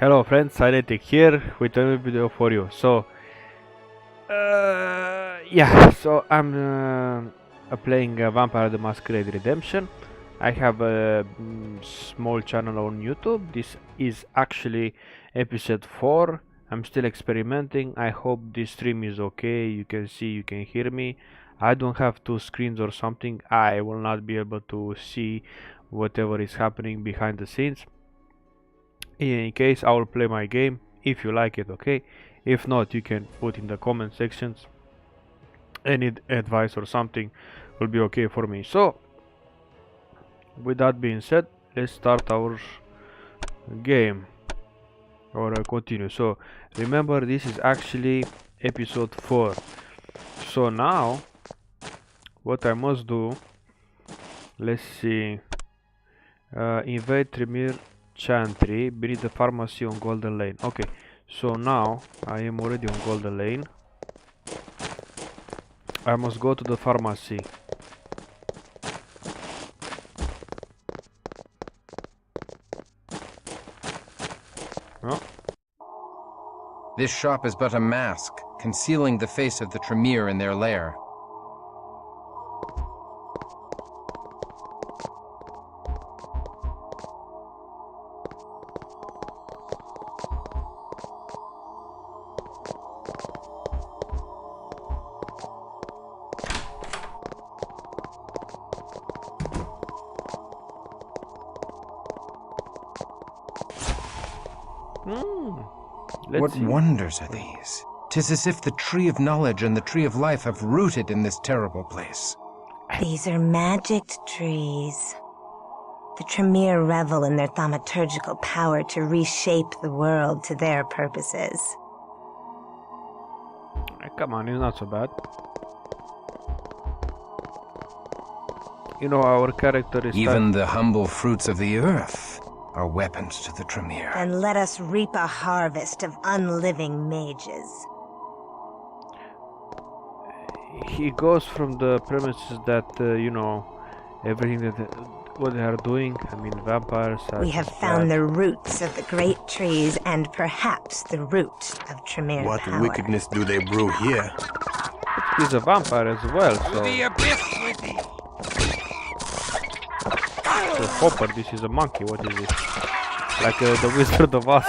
Hello friends, Siletic here with a new video for you. I'm playing Vampire the Masquerade Redemption. I have a small channel on YouTube. This is actually episode 4. I'm still experimenting. I hope this stream is okay. You can see, you can hear me. I don't have two screens or something. I will not be able to see whatever is happening behind the scenes. In any case, I will play my game. If you like it, okay. If not, you can put in the comment sections any advice or something will be okay for me. So with that being said, let's start our game or continue. So remember, this is actually episode 4. So now what I must do, let's see, invade Tremere Chantry beneath the pharmacy on Golden Lane. Okay, so now I am already on Golden Lane. I must go to the pharmacy. Oh. This shop is but a mask, concealing the face of the Tremere in their lair. What wonders are these? 'Tis as if the tree of knowledge and the tree of life have rooted in this terrible place. These are magicked trees. The Tremere revel in their thaumaturgical power to reshape the world to their purposes. Come on, it's not so bad. You know, our character is... Even the humble fruits of the earth are weapons to the Tremere. And let us reap a harvest of unliving mages. He goes from the premises that, you know, everything that what they are doing. I mean, vampires are... We have found the roots of the great trees and perhaps the root of Tremere What power. wickedness do they brew here? He's a vampire as well, so... The abyss with thee! So Hopper, this is a monkey, what is this? Like the Wizard of Oz.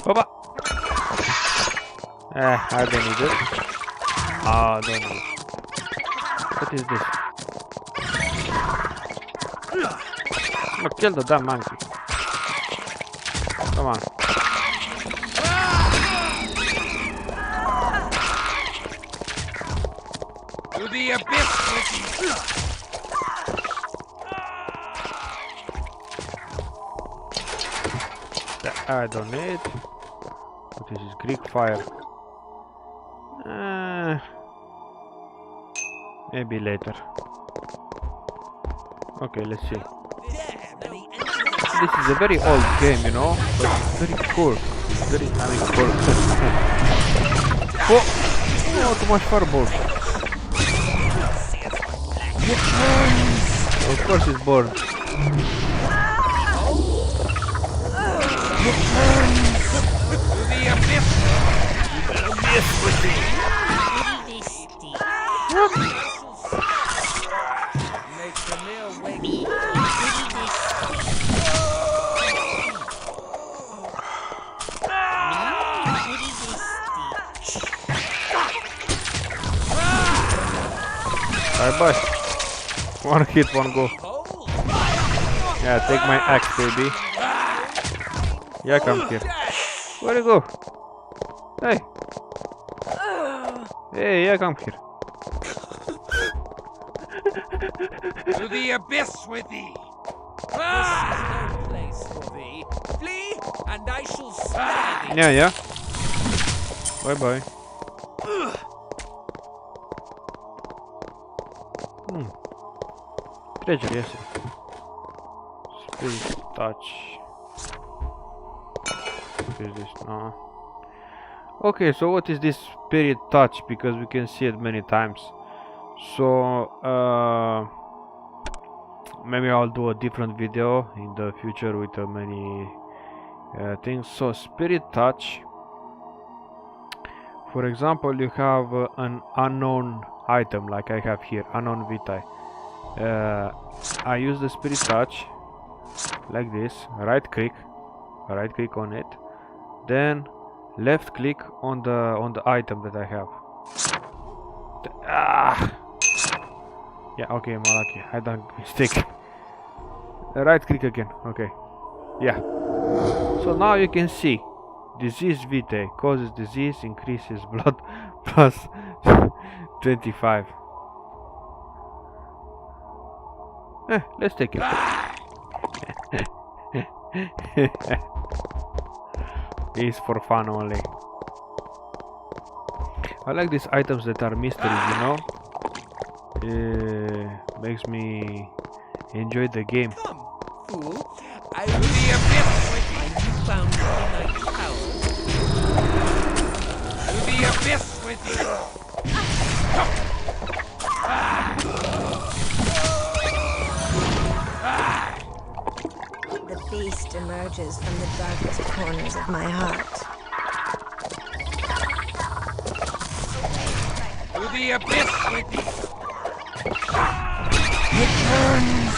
Hoppa! I don't need it. Ah, don't need it. What is this? I'm gonna kill the damn monkey. Come on. To the abyss with thee! I don't need. What is this? Greek fire. Maybe later. Okay, let's see. This is a very old game, you know, but it's very cool. It's very, I mean, cool. Oh, too much fireballs. Of course it's bored. To the abyss! Yes, with me. Make Tremere wake. Bye bye. One hit, one go. Yeah, take my axe, baby. Yeah, come here. Where you go? Hey. Hey, yeah, come here. To the abyss with thee! This is no place for thee. Flee, and I shall slay thee. Yeah, yeah. Bye bye. Treasure, yes. Spirit touch. What is this? No. Okay, so what is this spirit touch? Because we can see it many times. So maybe I'll do a different video in the future with many things. So spirit touch, for example, you have an unknown item like I have here, unknown vitae. I use the spirit touch like this, right click on it, then left click on the item that I have. Yeah, okay, Malaki, I done mistake. Right click again, okay. Yeah. So now you can see disease vitae causes disease, increases blood plus 25. Let's take it. It's for fun only. I like these items that are mysteries, you know. Makes me enjoy the game. Come, fool. I will be a bit with my newfound midnight power. To the abyss with you! The beast emerges from the darkest corners of my heart. To the abyss with you! It burns.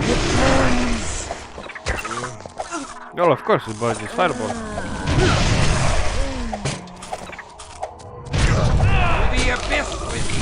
It burns. Well, of course, it burns this fireball. To the abyss with you!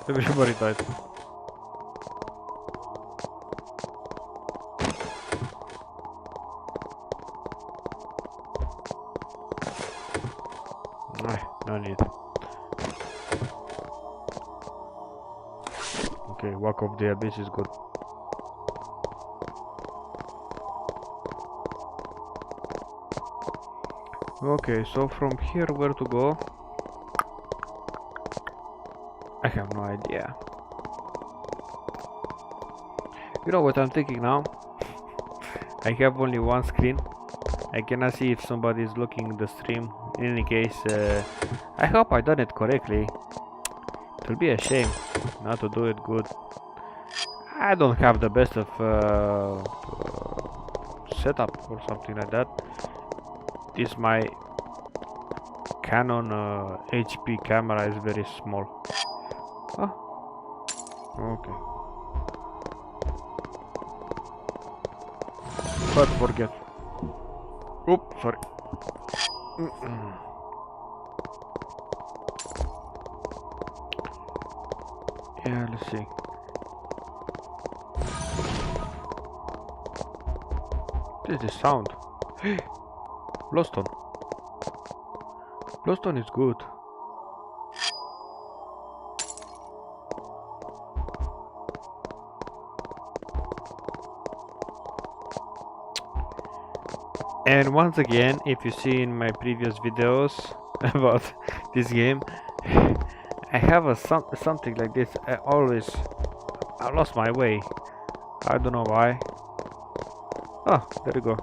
Everybody died. No need. Okay, Walk of the Abyss is good. Okay, so from here where to go? I have no idea. You know what I'm thinking now? I have only one screen. I cannot see if somebody is looking at the stream. In any case, I hope I done it correctly. It will be a shame not to do it good. I don't have the best of setup or something like that. This my Canon HP camera is very small. Oh, okay. But forget. Oops, sorry. Yeah, let's see. What is this sound? Blowstone. Blowstone is good. And once again, if you see in my previous videos about this game, I have a something like this. I lost my way. I don't know why. Oh, there you go.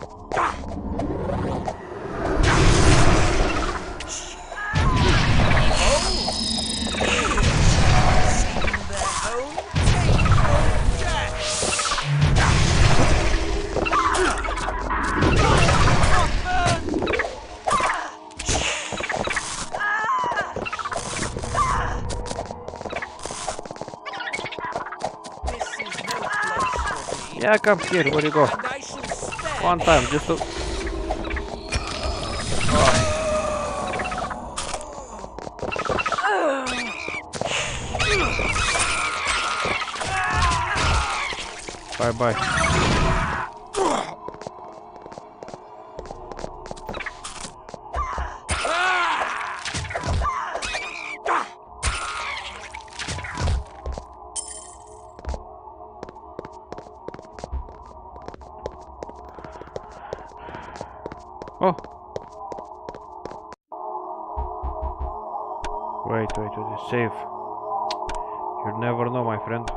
Yeah, come here, where you go? One time, just to... Oh. Bye bye. Oh! Wait, it's safe. You'll never know, my friend.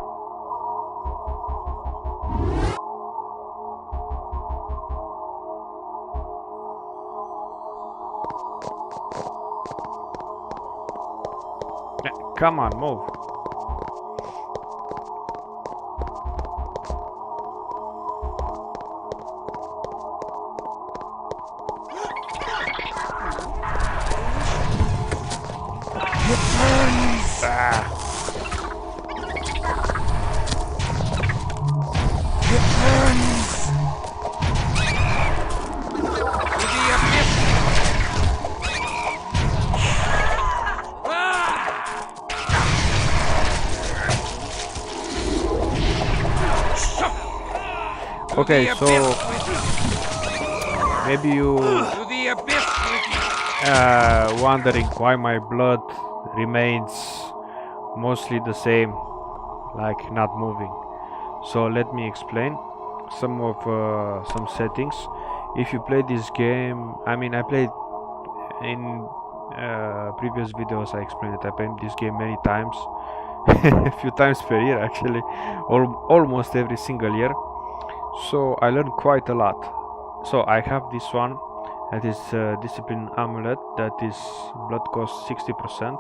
Come on, move. Okay, so maybe you wondering why my blood remains mostly the same, like not moving. So let me explain some settings. If you play this game, I mean, I played in previous videos. I explained it. I played this game many times, a few times per year actually, almost every single year. So I learned quite a lot. So I have this one that is discipline amulet, that is blood cost 60%.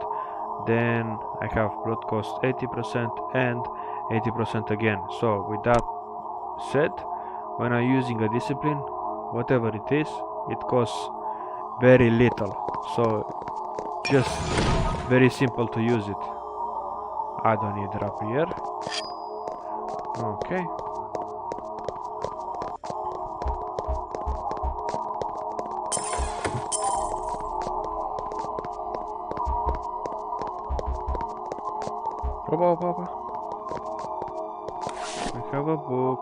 Then I have blood cost 80% and 80% again. So with that said, when I'm using a discipline, whatever it is, it costs very little. So just very simple to use it. I don't need rapier. Okay. Opa. I have a book.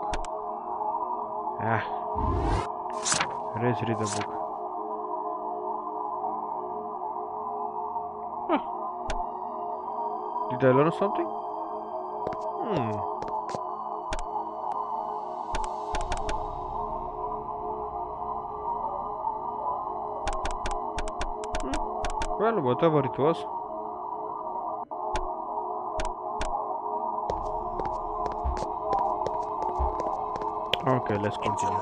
Let's read the book. Huh. Did I learn something? Well, whatever it was. Okay, let's continue.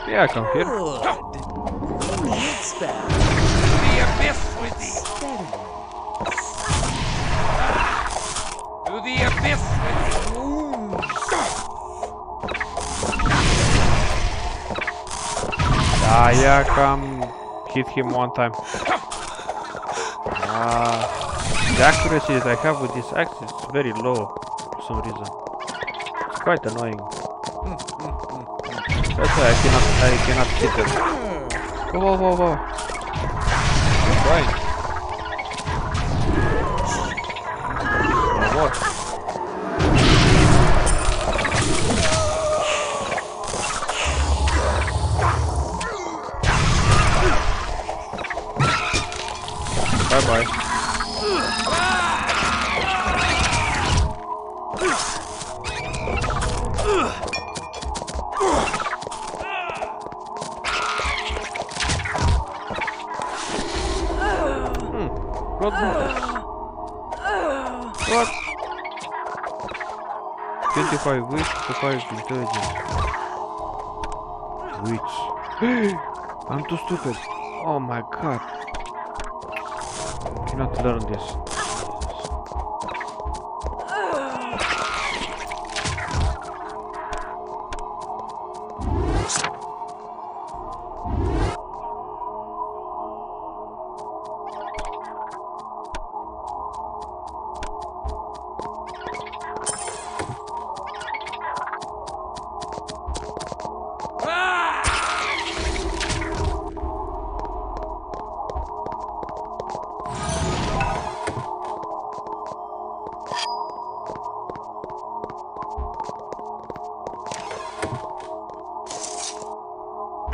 Yeah, come here. The abyss with thee. To the abyss with thee. Yeah, come hit him one time. The accuracy that I have with this axe is very low for some reason. It's quite annoying. That's why I cannot hit them. Whoa. I'm trying. What? Bye. What? 25 wit, 5 intelligence. Witch. I'm too stupid. Oh my god. I cannot learn this.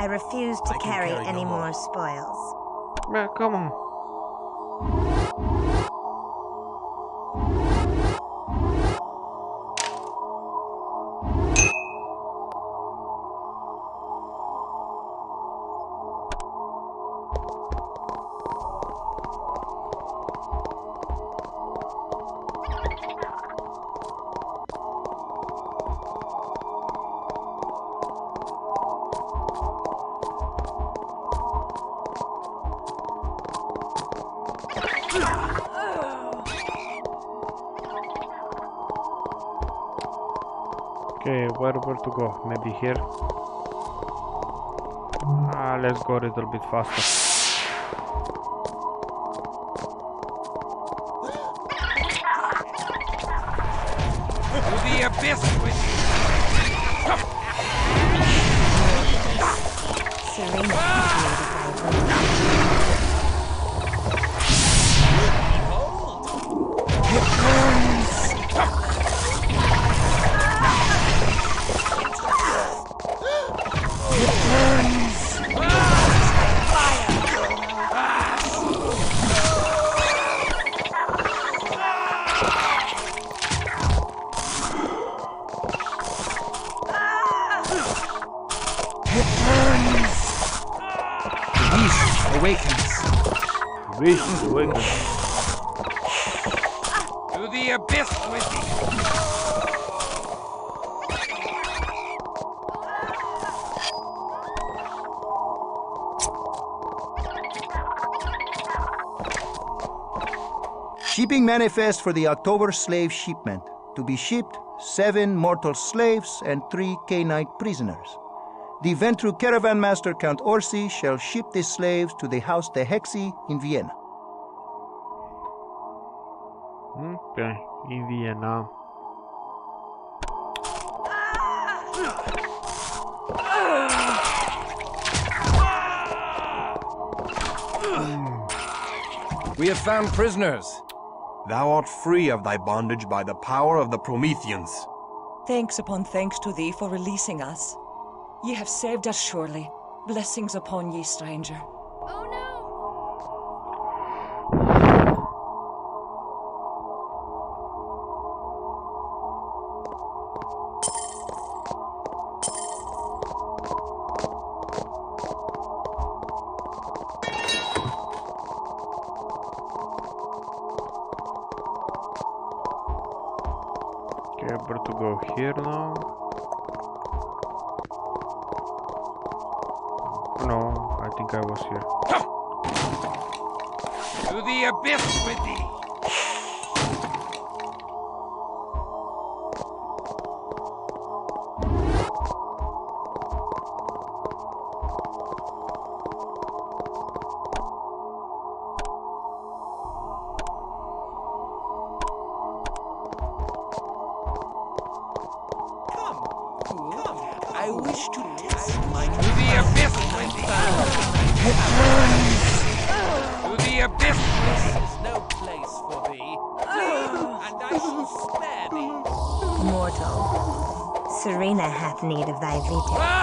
I refuse to I can carry carry any no more. more spoils. Man, come on. Okay, where to go? Maybe here? Let's go a little bit faster. To the abyss with thee! Serena. Awakens. Beast awakens. To the abyss with thee! Shipping manifest for the October slave shipment. To be shipped, 7 mortal slaves and 3 Canaanite prisoners. The Ventru caravan master Count Orsi shall ship the slaves to the House de Hexi in Vienna. Okay, in Vienna. We have found prisoners. Thou art free of thy bondage by the power of the Prometheans. Thanks upon thanks to thee for releasing us. Ye have saved us surely. Blessings upon ye, stranger. Oh no! Okay, where to go here now? No, I think I was here. To the abyss with thee! I wish to test my To the abyss with thee! To the abyss with thee! This is no place for thee. And I shall spare thee. Mortal. Serena hath need of thy vitae.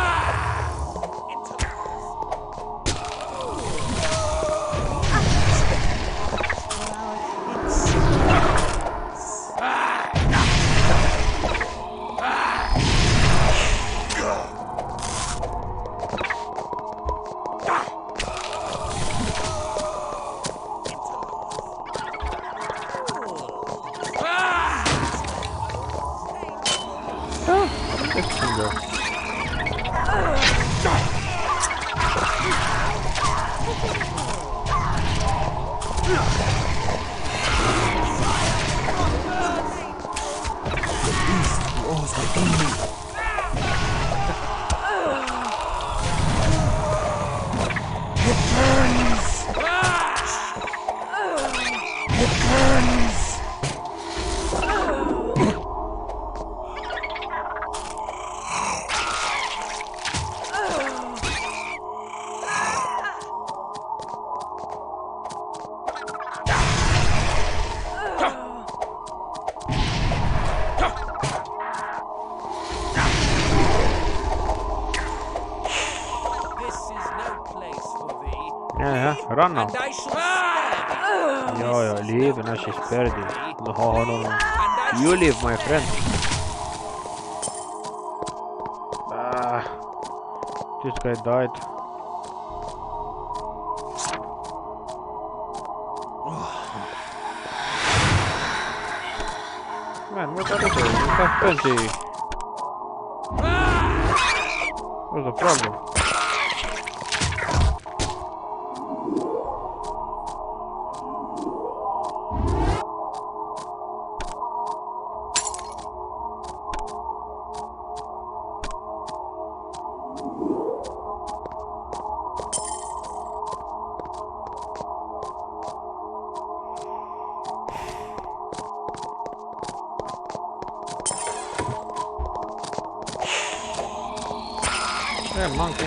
Run now. And I shall spare thee. Yo, leave and I shall spare thee. No. And I You shall leave, my spare friend. This guy died. Man, what are you doing? You have plenty. What's the problem? Yeah, monkey.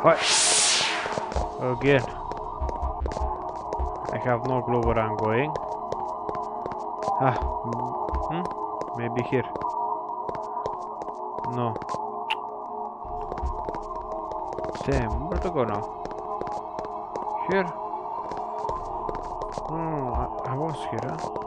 Hi. Again. I have no clue where I'm going. Maybe here. No. Damn, where to go now? Here? No, I was here, huh?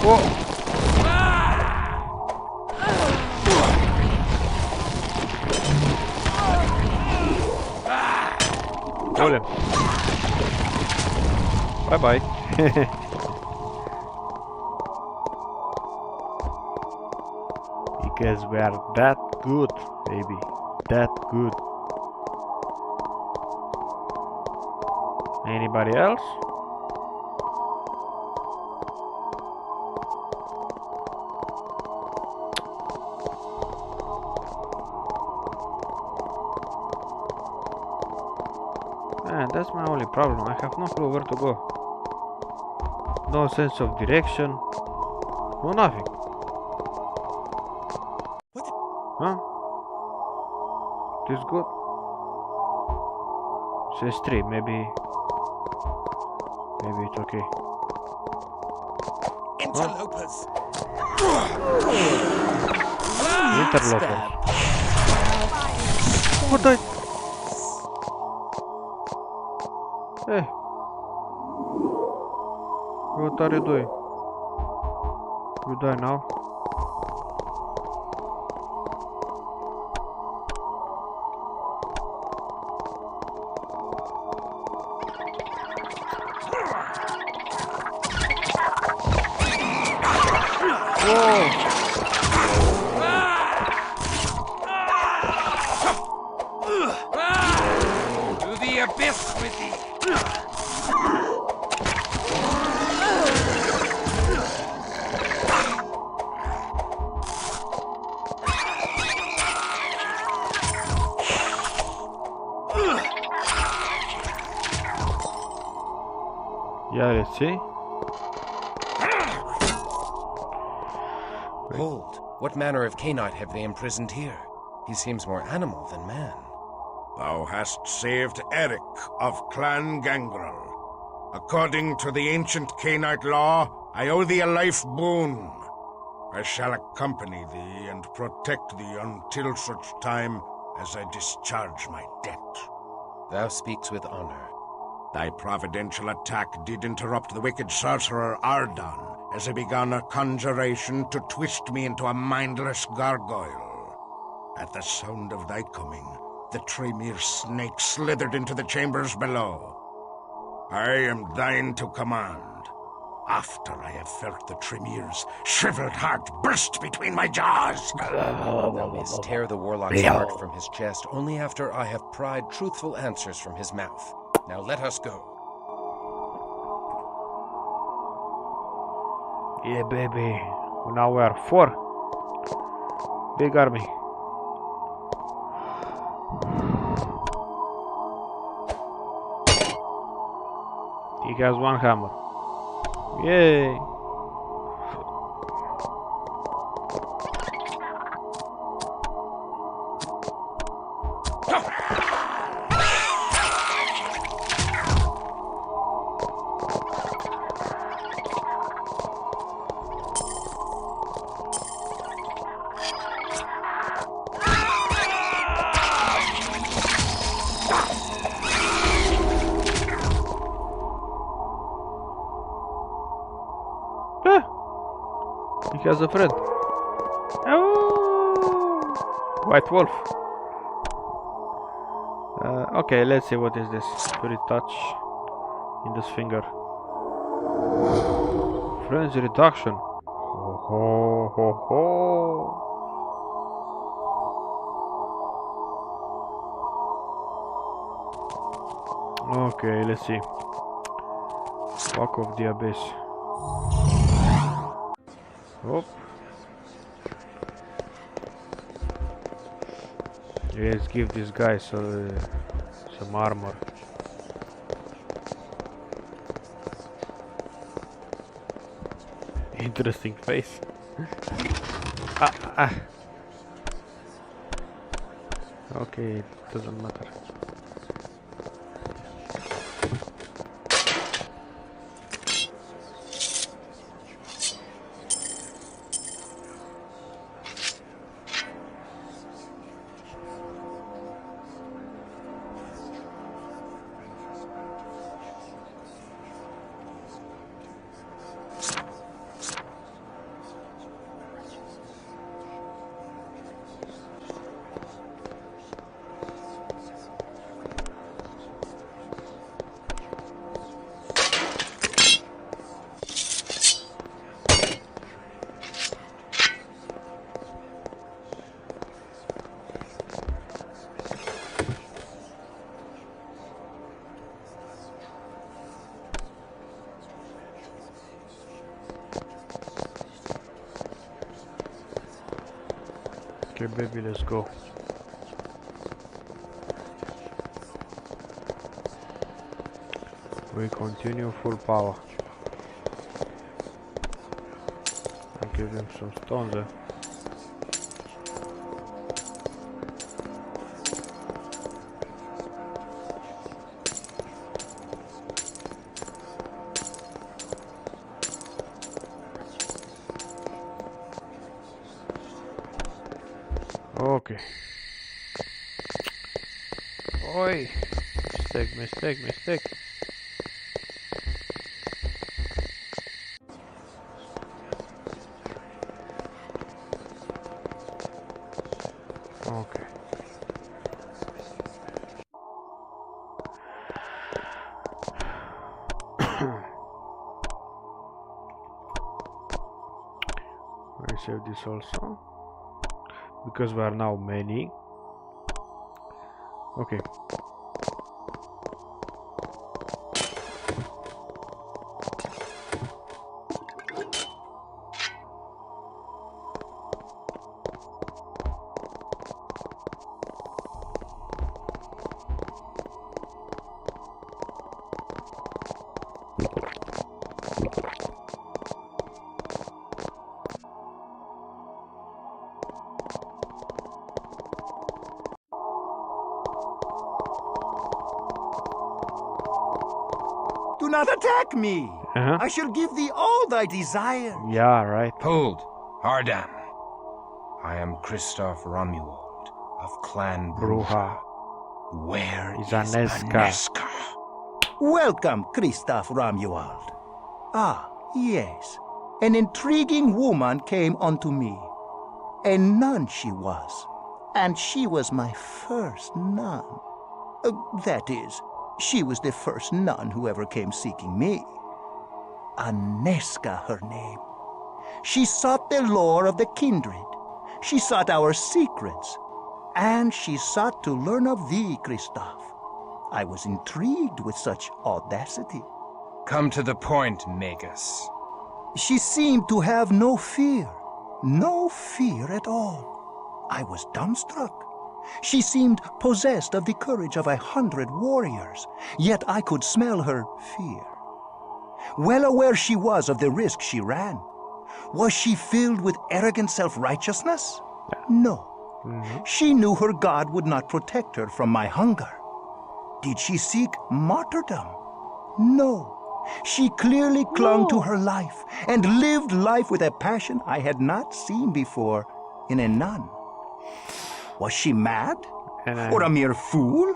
Whoa! Hold him. Bye bye. Because we are that good, baby. That good. Anybody else? Man, that's my only problem. I have no clue where to go. No sense of direction. No nothing. What? Huh? This good? Says 3. Maybe it's okay. Interlopers. Interloper. What the? Hey, what are you doing? You die now? To the abyss with thee. Yeah, let's see. Hold. What manner of Cainite have they imprisoned here? He seems more animal than man. Thou hast saved Eric of Clan Gangrel. According to the ancient Cainite law, I owe thee a life boon. I shall accompany thee and protect thee until such time as I discharge my debt. Thou speaks with honor. Thy providential attack did interrupt the wicked sorcerer Ardan as he began a conjuration to twist me into a mindless gargoyle. At the sound of thy coming, the Tremere snake slithered into the chambers below. I am thine to command. After I have felt the Tremere's shriveled heart burst between my jaws. Thou mayst tear the warlock's heart from his chest only after I have pried truthful answers from his mouth. Now let us go. Yeah, baby. Now we are 4. Big army. He has 1 hammer. Yay! He has a friend. Oh! White wolf. Okay, let's see what is this. Spirit touch in this finger. Frenzy reduction. Ho ho ho ho. Okay, let's see. Walk of the abyss. Oh. Let's give this guy some armor. Interesting face. Okay, it doesn't matter. Okay, baby, let's go. We continue full power. I'll give him some stones there. Okay. Oi! Mistake. Okay. I save this also. Because we are now many. Okay. Do not attack me. I shall give thee all thy desire. Yeah, right. Hold. Ardan, I am Christoph Romuald of Clan Bruja. Where is Aneska. Aneska? Welcome, Christoph Romuald. Ah, yes. An intriguing woman came unto me. A nun she was, and she was my first nun. That is, she was the first nun who ever came seeking me. Aneska, her name. She sought the lore of the kindred. She sought our secrets. And she sought to learn of thee, Christoph. I was intrigued with such audacity. Come to the point, Magus. She seemed to have no fear at all. I was dumbstruck. She seemed possessed of the courage of 100 warriors, yet I could smell her fear. Well aware she was of the risk she ran. Was she filled with arrogant self-righteousness? No. She knew her God would not protect her from my hunger. Did she seek martyrdom? No. She clearly clung to her life and lived life with a passion I had not seen before in a nun. Was she mad? Or a mere fool?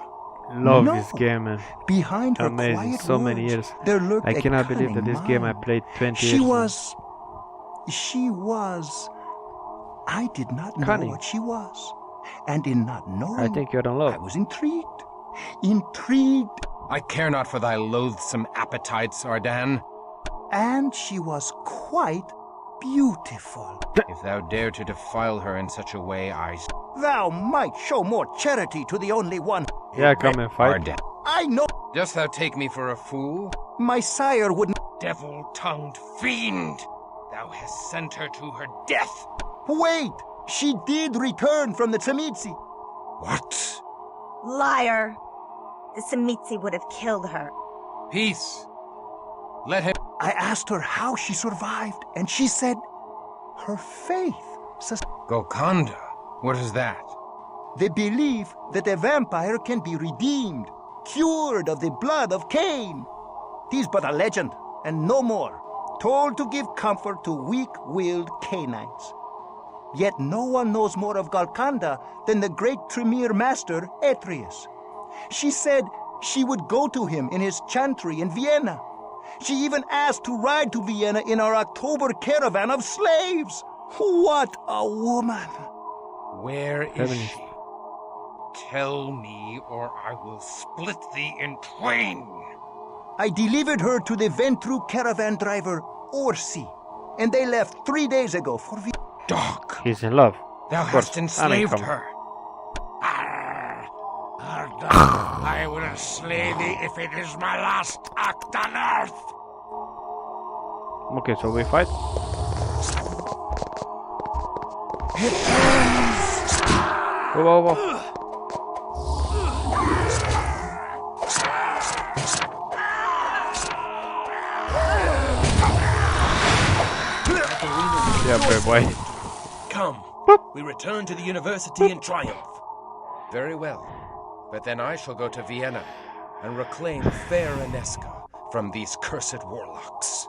Love No. this game, man. Behind her Amazing. quiet So many words, years. there lurked I a cannot believe that cunning this game I mind. played 20 She years. was... I did not know Cunning. what she was. And in not knowing, I think you're in love. I was intrigued. Intrigued. I care not for thy loathsome appetites, Ardan. And she was quite beautiful. If thou dare to defile her in such a way, Thou might show more charity to the only one. Yeah, come and fight. Ardan. I know Dost thou take me for a fool? my sire would... Devil-tongued fiend! Thou hast sent her to her death! Wait! She did return from the Tsamitsi. What? Liar! The Samitsi would have killed her. Peace. Let him... I asked her how she survived, and she said her faith. Golconda? What is that? The belief that a vampire can be redeemed, cured of the blood of Cain. 'Tis but a legend, and no more, told to give comfort to weak-willed Cainites. Yet no one knows more of Golconda than the great Tremere master, Atreus. She said she would go to him in his chantry in Vienna. She even asked to ride to Vienna in our October caravan of slaves. What a woman! Where is Feminist. she? Tell me, or I will split thee in twain. I delivered her to the Ventru caravan driver, Orsi, and they left 3 days ago for Vienna. Dog! He's in love. Thou Of course. hast enslaved come. her. Ardan, I will slay thee if it is my last act on earth. Okay, so we fight. Whoa, whoa, whoa. Yeah, boy. Come, we return to the university in triumph. Very well. But then I shall go to Vienna and reclaim fair Aneska from these cursed warlocks.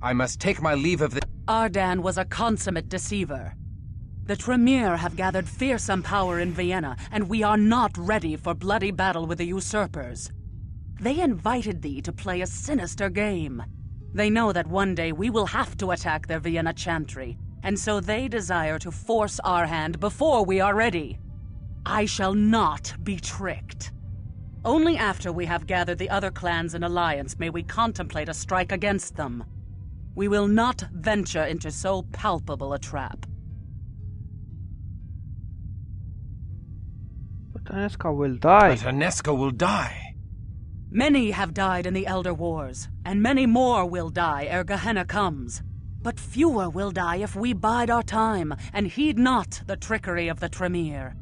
I must take my leave of the... Ardan was a consummate deceiver. The Tremere have gathered fearsome power in Vienna, and we are not ready for bloody battle with the usurpers. They invited thee to play a sinister game. They know that one day we will have to attack their Vienna chantry, and so they desire to force our hand before we are ready. I shall not be tricked. Only after we have gathered the other clans in alliance may we contemplate a strike against them. We will not venture into so palpable a trap. But Aneska will die. But Aneska will die. Many have died in the Elder Wars, and many more will die ere Gehenna comes. But fewer will die if we bide our time and heed not the trickery of the Tremere.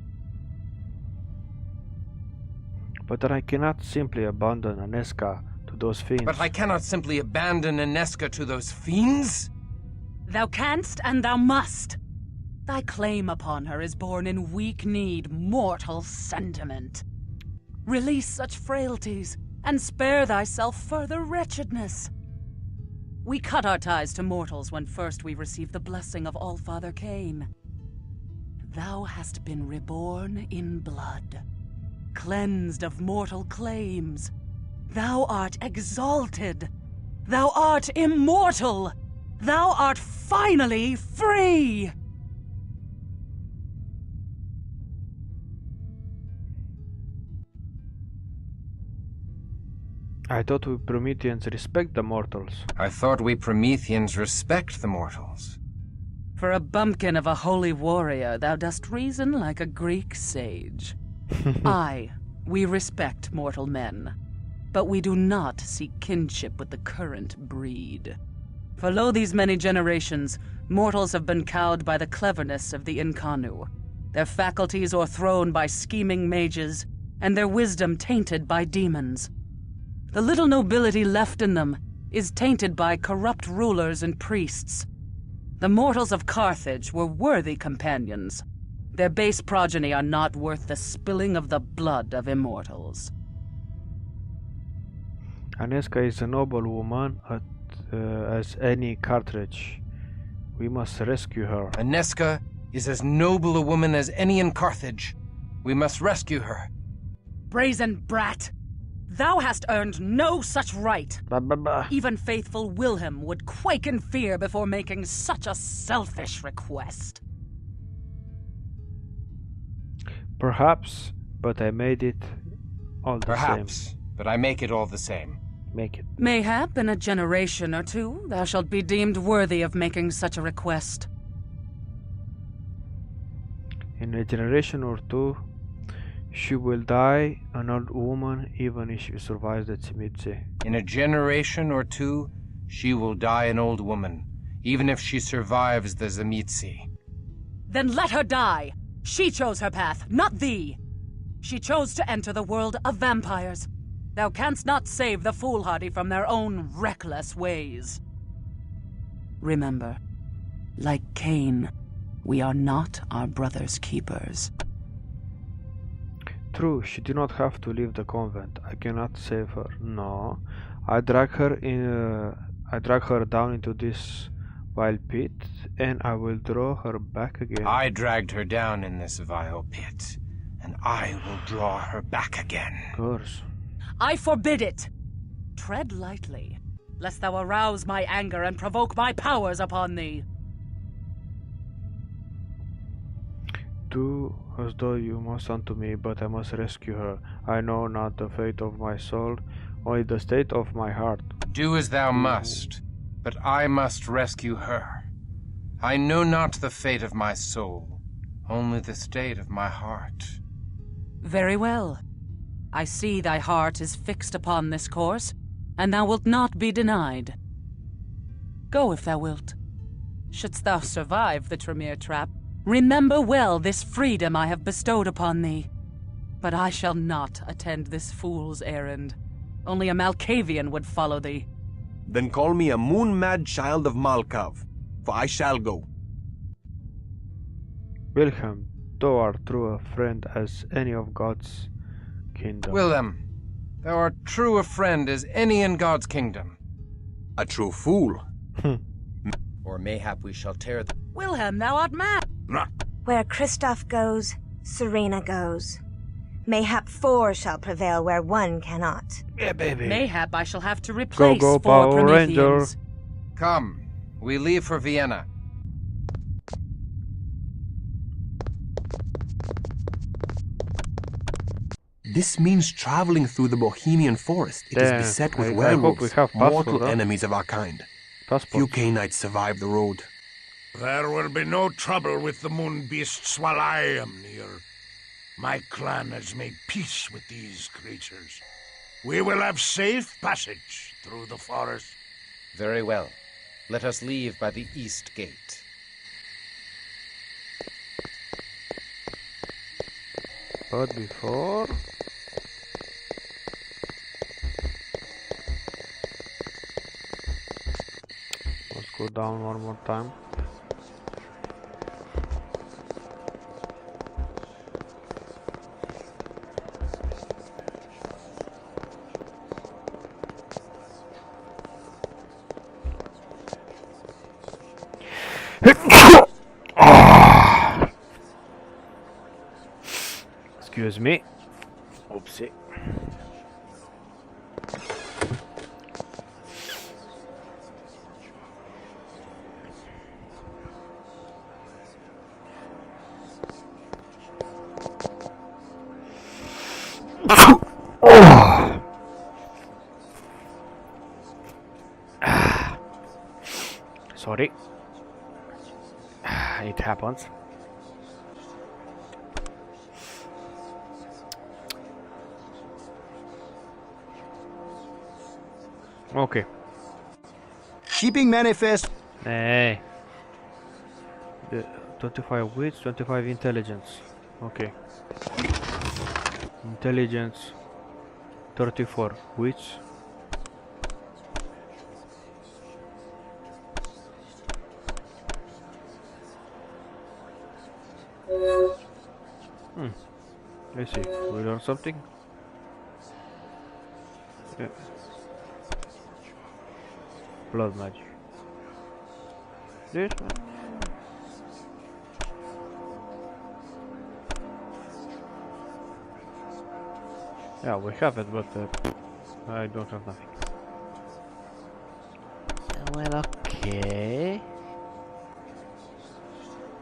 But I cannot simply abandon Aneska to those fiends. But I cannot simply abandon Aneska to those fiends? Thou canst and thou must. Thy claim upon her is born in weak-kneed, mortal sentiment. Release such frailties, and spare thyself further wretchedness. We cut our ties to mortals when first we received the blessing of Allfather Cain. Thou hast been reborn in blood, cleansed of mortal claims. Thou art exalted. Thou art immortal. Thou art finally free! I thought we Prometheans respect the mortals. I thought we Prometheans respect the mortals. For a bumpkin of a holy warrior, thou dost reason like a Greek sage. We respect mortal men, but we do not seek kinship with the current breed. For lo these many generations, mortals have been cowed by the cleverness of the Incarnu, their faculties o'erthrown by scheming mages, and their wisdom tainted by demons. The little nobility left in them is tainted by corrupt rulers and priests. The mortals of Carthage were worthy companions. Their base progeny are not worth the spilling of the blood of immortals. Aneska is a noble woman as any Carthage. We must rescue her. Aneska is as noble a woman as any in Carthage. We must rescue her. Brazen brat! Thou hast earned no such right. Even faithful Wilhelm would quake in fear before making such a selfish request. Perhaps, but I made it all the same. Perhaps, but I make it all the same. Make it. Mayhap in a generation or two, thou shalt be deemed worthy of making such a request. In a generation or two, she will die an old woman even if she survives the Tzimitzi. In a generation or two, she will die an old woman, even if she survives the Tzimitzi. Then let her die! She chose her path, not thee! She chose to enter the world of vampires. Thou canst not save the foolhardy from their own reckless ways. Remember, like Cain, we are not our brother's keepers. True, she did not have to leave the convent. I cannot save her. No, I drag her down into this vile pit, and I will draw her back again. I dragged her down in this vile pit, and I will draw her back again. Of course. I forbid it! Tread lightly, lest thou arouse my anger and provoke my powers upon thee. Do as though you must unto me, but I must rescue her. I know not the fate of my soul, only the state of my heart. Do as thou must, but I must rescue her. I know not the fate of my soul, only the state of my heart. Very well. I see thy heart is fixed upon this course, and thou wilt not be denied. Go if thou wilt. Shouldst thou survive the Tremere trap, remember well this freedom I have bestowed upon thee. But I shall not attend this fool's errand. Only a Malkavian would follow thee. Then call me a moon-mad child of Malkav, for I shall go. Wilhelm, thou art true a friend as any of God's kingdom. Wilhelm, thou art true a friend as any in God's kingdom. A true fool, Or mayhap we shall tear the... Wilhelm, thou art mad! Where Christoph goes, Serena goes. Mayhap 4 shall prevail where 1 cannot. Yeah, baby. Mayhap I shall have to replace Go, 4 Power Ranger. Prometheans. Come, we leave for Vienna. This means traveling through the Bohemian forest. It is Damn, beset with I hope werewolves, we have mortal passport, huh? enemies of our kind. Passport. Few Canaanites survive the road. There will be no trouble with the moon beasts while I am near. My clan has made peace with these creatures. We will have safe passage through the forest. Very well. Let us leave by the east gate. But before... Let's go down one more time. Excuse me. Oopsie. Sorry. It happens. Okay. Shipping manifest. Hey. 25 wits, 25 intelligence. Okay. Intelligence 34 wits. Let's see. We learn something. Yeah. Blood magic. This one. Yeah, we have it, but I don't have nothing. Well, okay.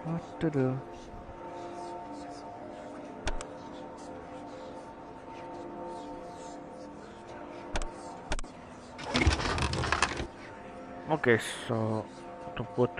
What to do? Okay, so to put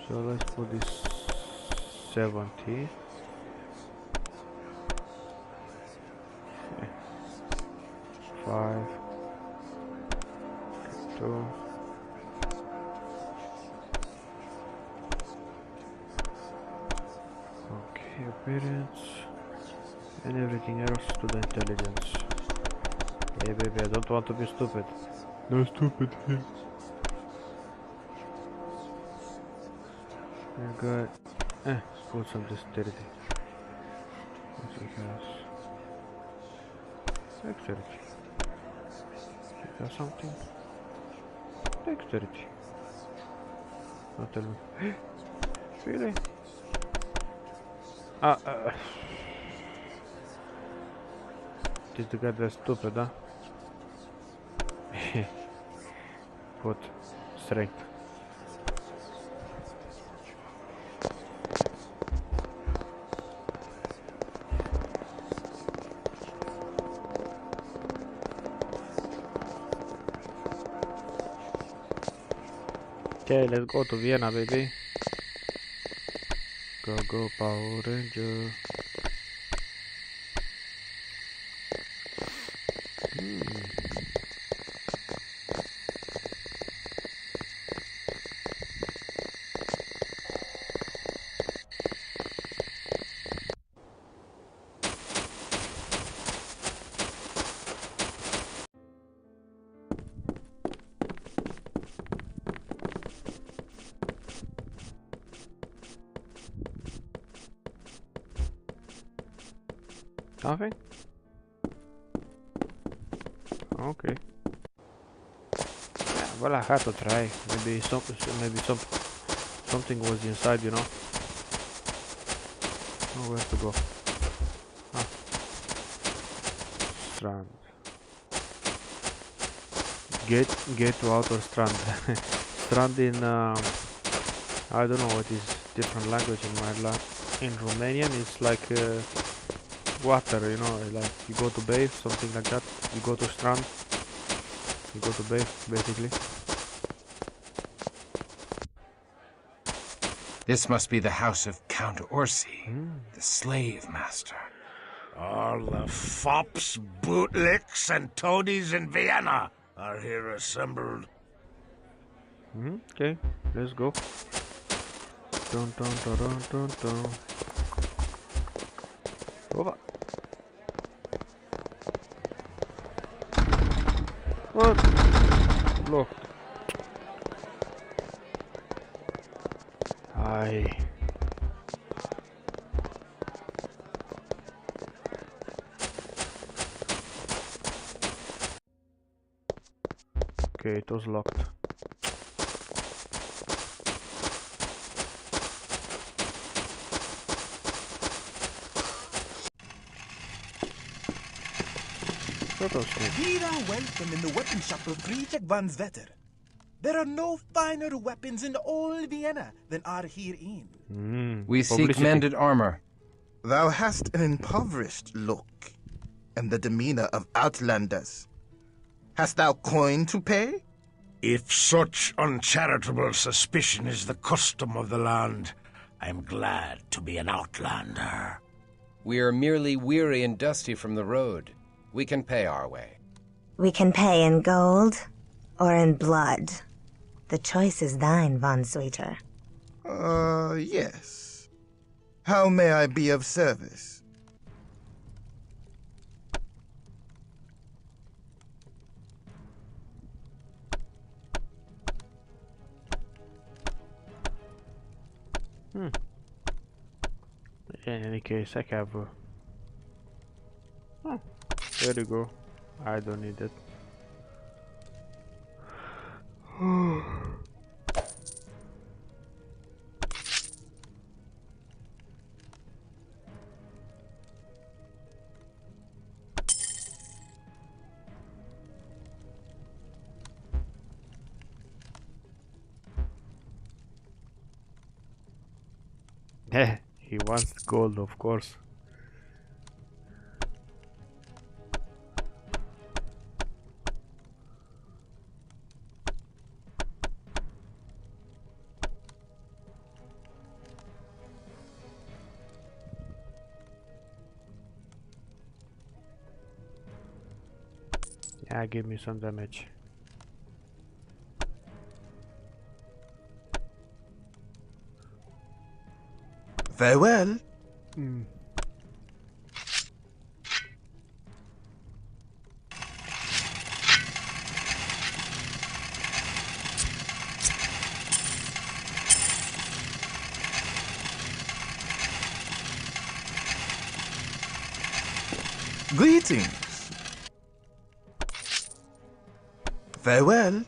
so let's put this 70. Five, 2. Okay, appearance and everything else to the intelligence. Hey baby, I don't want to be stupid. No stupid here. I got put some dexterity. What he has? Dexterity. Or something. Dexterity. Don't tell me. Really? This the guy that's stupid, huh? Put strength. Okay, let's go to Vienna, baby. Go, Power Ranger. Nothing? Okay. Yeah, well, I had to try. Maybe something was inside, you know. Oh, where to go? Ah. Strand. Get to outer strand. Strand in I don't know what is different language in in Romanian. It's like water, you know, like you go to bathe, something like that. You go to strand, you go to bathe, basically. This must be the house of Count Orsi, the slave master. All the fops, bootlicks, and toadies in Vienna are here assembled. Okay, let's go. Dun, dun, dun, dun, dun, dun. Over. What? Locked. Aye. Okay, it was locked. Here are welcome in the weapon shop of Friedrich von Zwetter. There are no finer weapons in all Vienna than are herein. We seek mended armor. Thou hast an impoverished look, and the demeanor of outlanders. Hast thou coin to pay? If such uncharitable suspicion is the custom of the land, I am glad to be an outlander. We are merely weary and dusty from the road. We can pay our way. We can pay in gold or in blood. The choice is thine, von Sweeter. Yes. How may I be of service? In any case, I have oh, there you go. I don't need it. He wants gold, of course. Yeah, give me some damage. Farewell. Greetings. Farewell.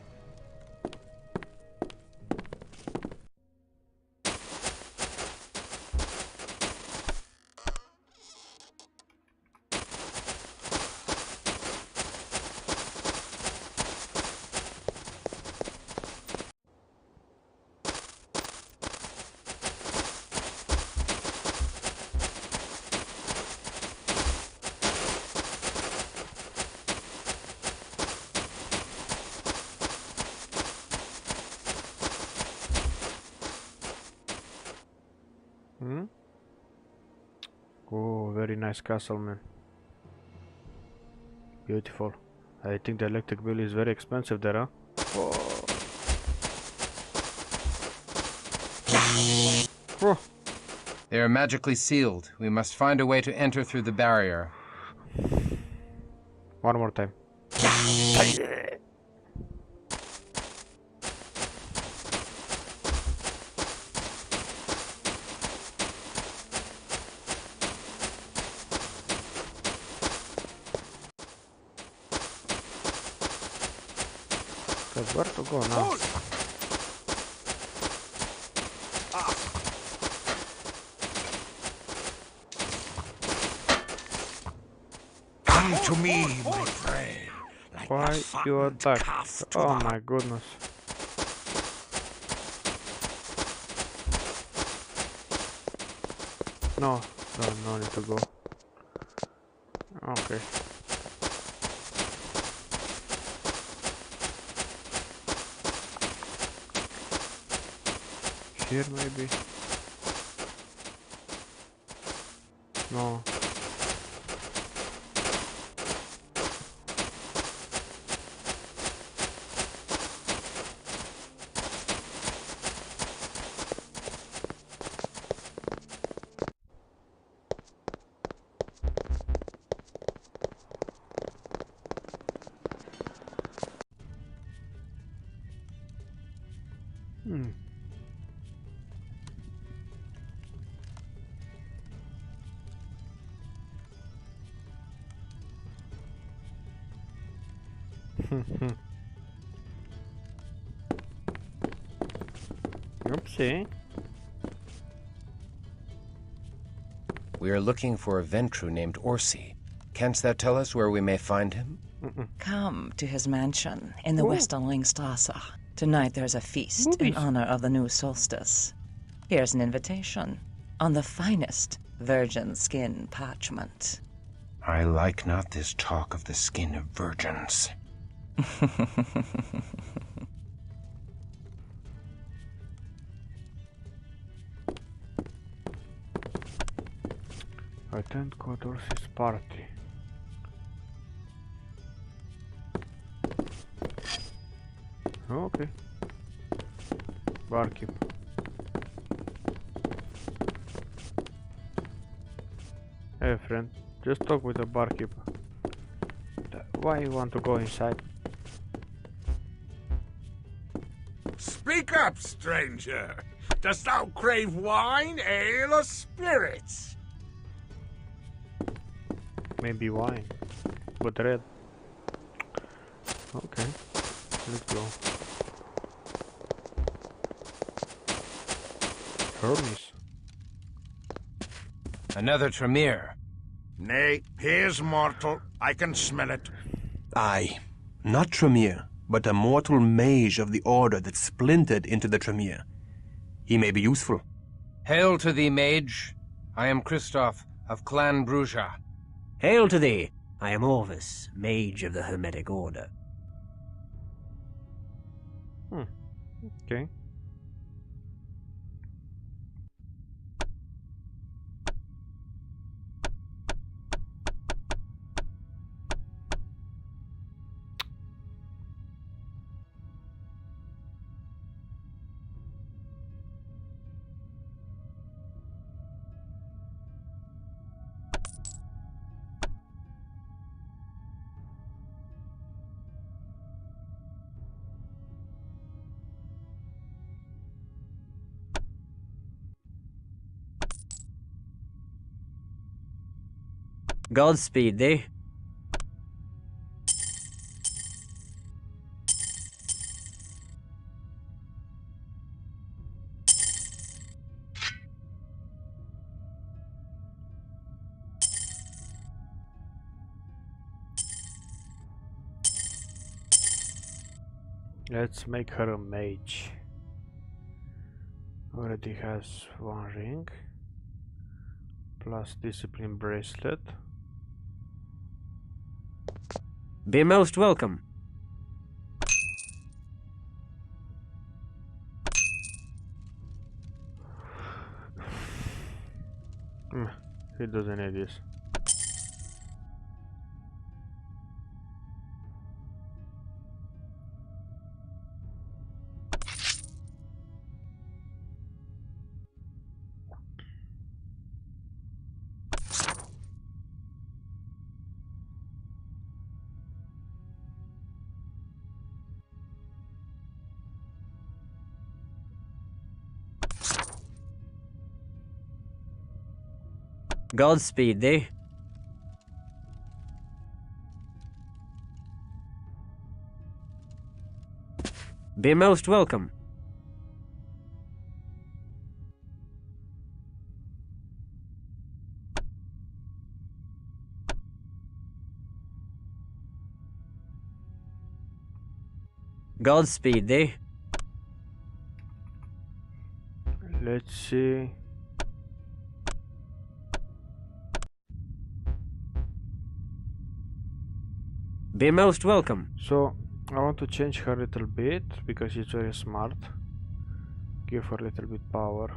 Oh, very nice castle, man. Beautiful. I think the electric bill is very expensive there, huh? Oh. They are magically sealed. We must find a way to enter through the barrier. One more time. Cause where to go now? Come to me, my prey. Like Why you attack? Oh my goodness. No, no need to go. Okay. Here maybe? No. Oopsie. We are looking for a Ventru named Orsi. Canst thou tell us where we may find him? Come to his mansion in the Westerlingstrasse. Tonight there's a feast in honor of the new solstice. Here's an invitation on the finest virgin skin parchment. I like not this talk of the skin of virgins. Attend Kodorsi's party. Okay. Barkeep. Hey friend, just talk with the barkeep. Why you want to go inside? Speak up, stranger. Dost thou crave wine, ale, or spirits? Maybe wine, but red. Okay, let's go. Hermes. Another Tremere. Nay, here's mortal. I can smell it. Aye, not Tremere, but a mortal mage of the order that splintered into the Tremere. He may be useful. Hail to thee, mage. I am Christoph of Clan Bruja. Hail to thee! I am Orvis, mage of the Hermetic Order. Okay. Godspeed thee. Let's make her a mage. Already has one ring. Plus discipline bracelet. Be most welcome. He doesn't need this. Godspeed thee. Be most welcome. Godspeed thee. Let's see. Be most welcome. So I want to change her a little bit because she's very smart. Give her a little bit power.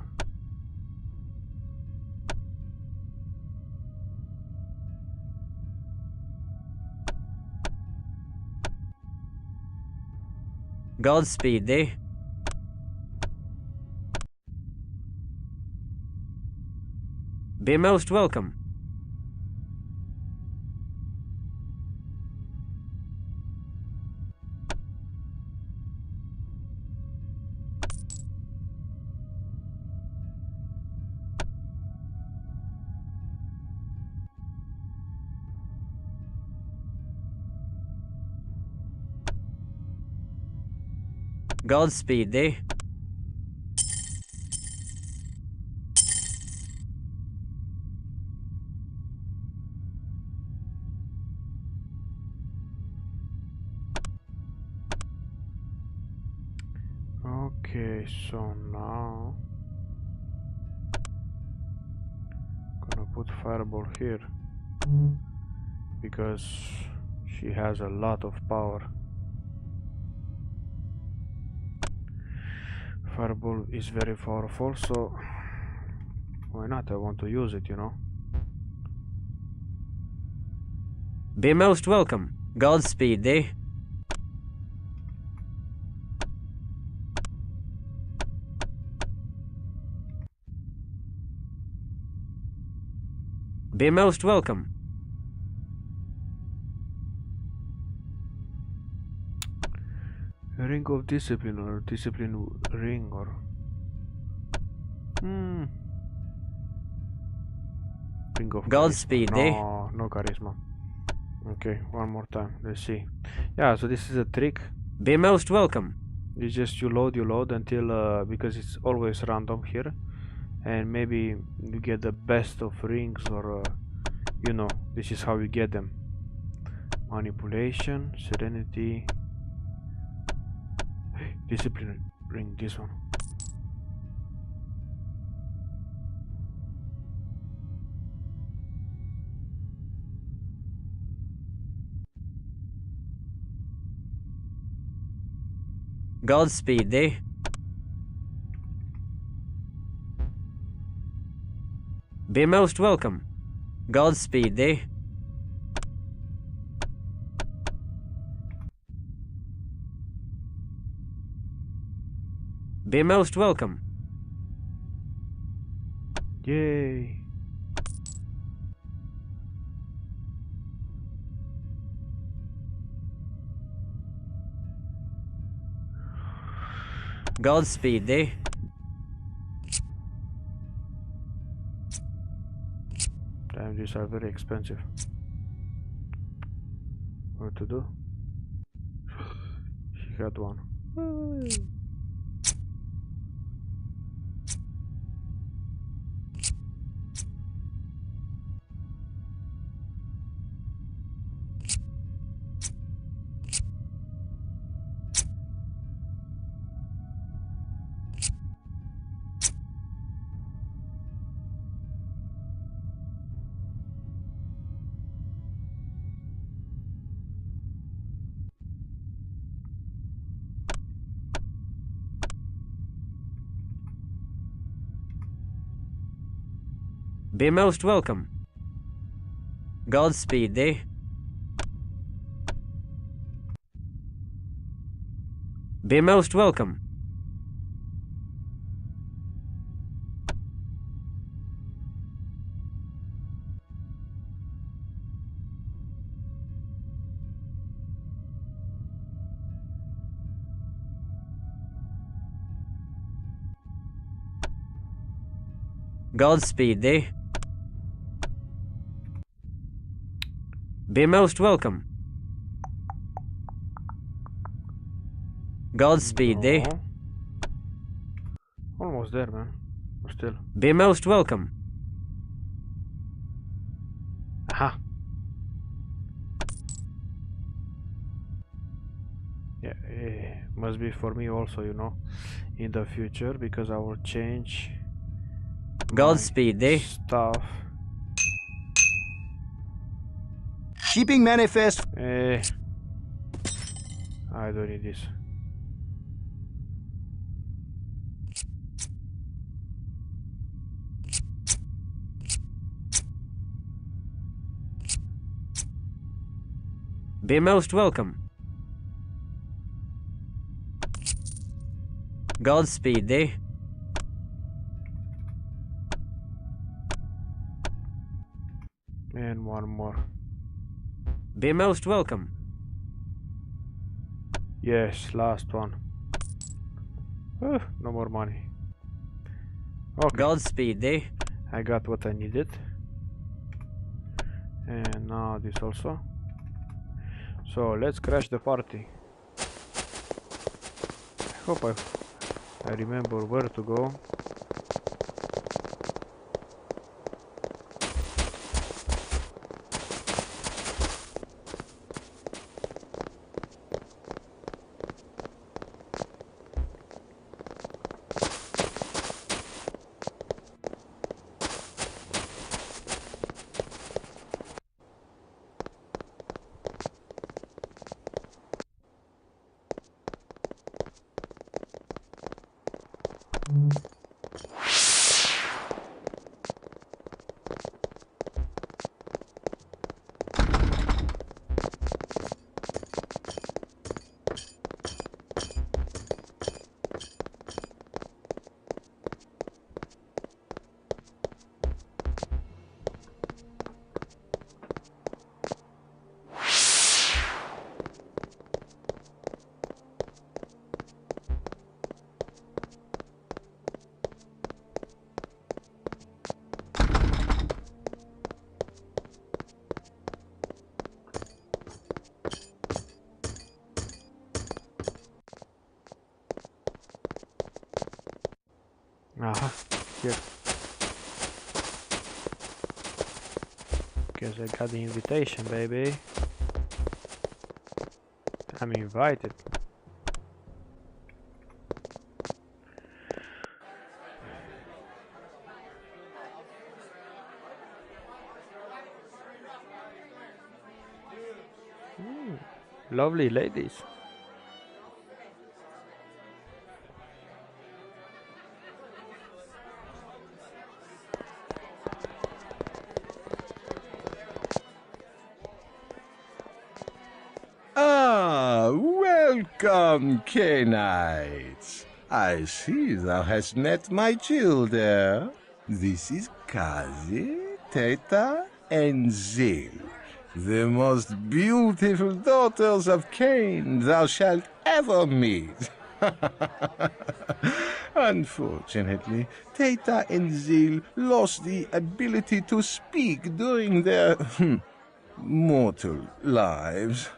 Godspeed thee. Be most welcome. Godspeed thee. Okay, so now gonna put fireball here because she has a lot of power. Fireball is very powerful, so why not? I want to use it, you know. Be most welcome. Godspeed thee. Be most welcome. Ring of discipline or discipline ring or ring of Godspeed thee. No charisma. Okay, one more time. Let's see. Yeah, so this is a trick. Be most welcome. It's just you load until because it's always random here, and maybe you get the best of rings or you know, this is how you get them. Manipulation, serenity, discipline ring, this one. Godspeed thee. Be most welcome. Godspeed thee. Be most welcome. Yay. Godspeed thee. Damn, these are very expensive. What to do? She had one. Be most welcome. Godspeed thee. Be most welcome. Godspeed thee. Be most welcome. Godspeed, thee. No. Almost there, man. But still. Be most welcome. Aha. Yeah, must be for me also, you know, in the future, because I will change Godspeed, thee. stuff. Shipping manifest. I don't need this. Be most welcome. Godspeed, thee. And one more. Be most welcome. Yes, last one. No more money. Okay. Godspeed, thee. I got what I needed. And now this also. So let's crash the party. I hope I remember where to go. Aha, here. Guess I got the invitation, baby. I'm invited. Lovely ladies. Ah, welcome, Knights. I see thou hast met my children. This is Kazi, Teta, and Zil, the most beautiful daughters of Cain thou shalt ever meet. Unfortunately, Teta and Zil lost the ability to speak during their mortal lives.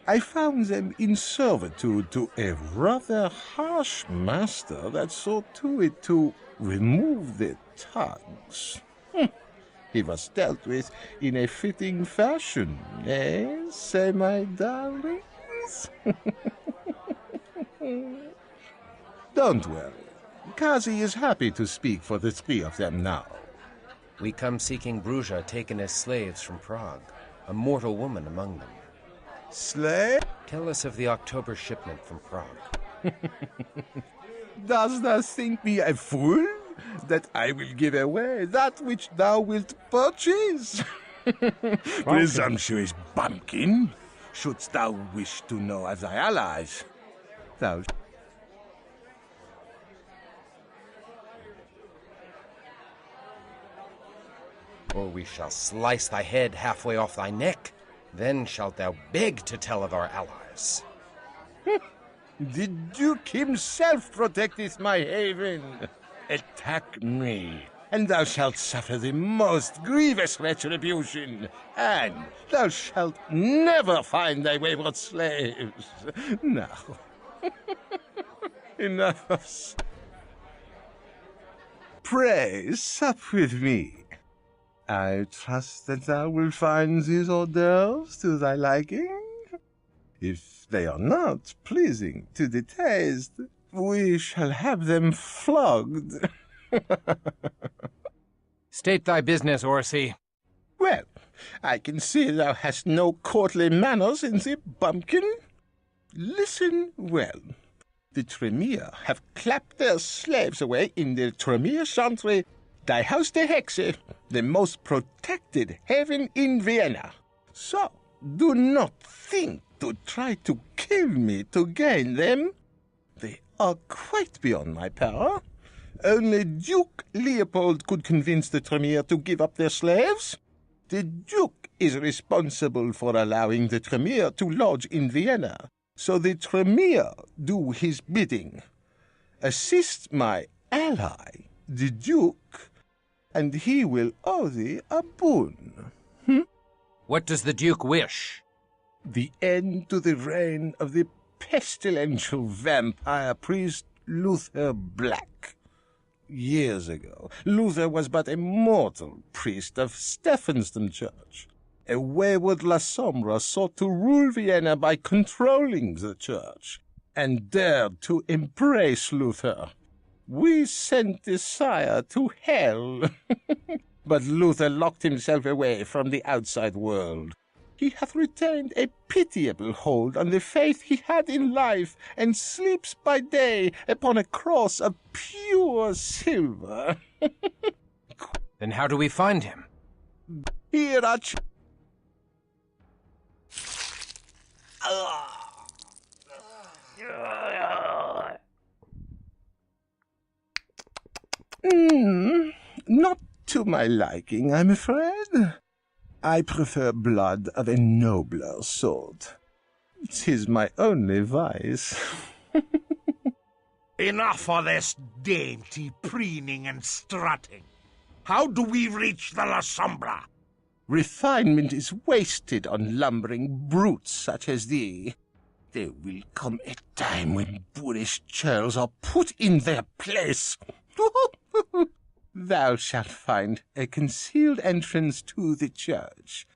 I found them in servitude to a rather harsh master that saw to it to remove their tongues. He was dealt with in a fitting fashion, eh, say my darlings? Don't worry. Kazi is happy to speak for the three of them now. We come seeking Bruzja taken as slaves from Prague, a mortal woman among them. Slave? Tell us of the October shipment from Prague. Dost thou think me a fool, that I will give away that which thou wilt purchase? Presumptuous bumpkin! Shouldst thou wish to know of thy allies, thou... Or we shall slice thy head halfway off thy neck. Then shalt thou beg to tell of our allies. The Duke himself protecteth my haven. Attack me, and thou shalt suffer the most grievous retribution, and thou shalt never find thy wayward slaves. Now, Enough of... Pray, sup with me. I trust that thou wilt find these hors d'oeuvres to thy liking. If they are not pleasing to the taste, we shall have them flogged. State thy business, Orsi. Well, I can see thou hast no courtly manners in thee, bumpkin. Listen well. The Tremere have clapped their slaves away in the Tremere Chantry, die Haus der Hexe, the most protected haven in Vienna. So, do not think to try to kill me to gain them. They are quite beyond my power. Only Duke Leopold could convince the Tremere to give up their slaves. The Duke is responsible for allowing the Tremere to lodge in Vienna, so the Tremere do his bidding. Assist my ally, the Duke, and he will owe thee a boon. What does the Duke wish? The end to the reign of the pestilential vampire priest Luther Black. Years ago, Luther was but a mortal priest of Stephansdom Church. A wayward La Sombra sought to rule Vienna by controlling the church, and dared to embrace Luther. We sent the sire to hell, but Luther locked himself away from the outside world. He hath retained a pitiable hold on the faith he had in life, and sleeps by day upon a cross of pure silver. Then how do we find him? Here are not to my liking, I'm afraid. I prefer blood of a nobler sort. 'Tis my only vice. Enough of this dainty preening and strutting. How do we reach the La Sombra? Refinement is wasted on lumbering brutes such as thee. There will come a time when boorish churls are put in their place. Thou shalt find a concealed entrance to the church.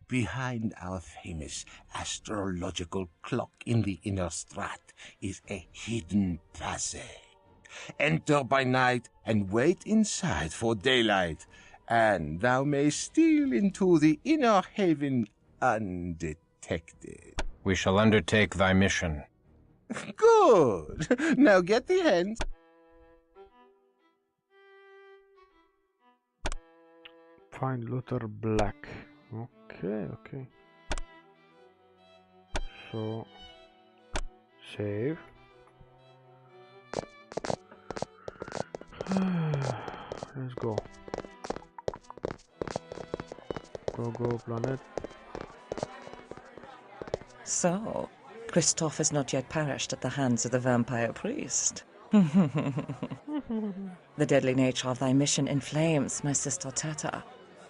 Behind our famous astrological clock in the inner strat is a hidden passage. Enter by night and wait inside for daylight, and thou mayst steal into the inner haven undetected. We shall undertake thy mission. Good. Now get thee hence. Find Luther Black. Okay. So, save. Let's go. Go, planet. So, Christoph has not yet perished at the hands of the vampire priest. The deadly nature of thy mission inflames my sister Tata,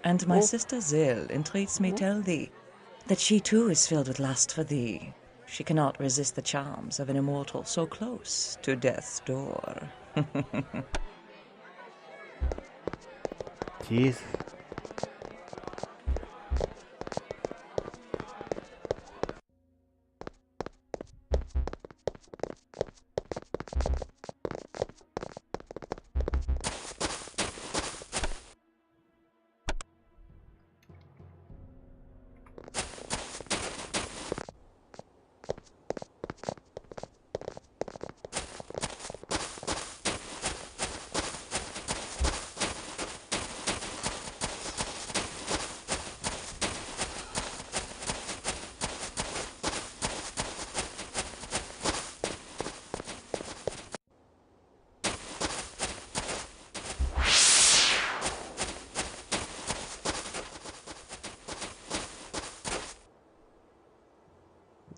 and my sister Zil entreats me tell thee that she too is filled with lust for thee. She cannot resist the charms of an immortal so close to death's door. Jeez.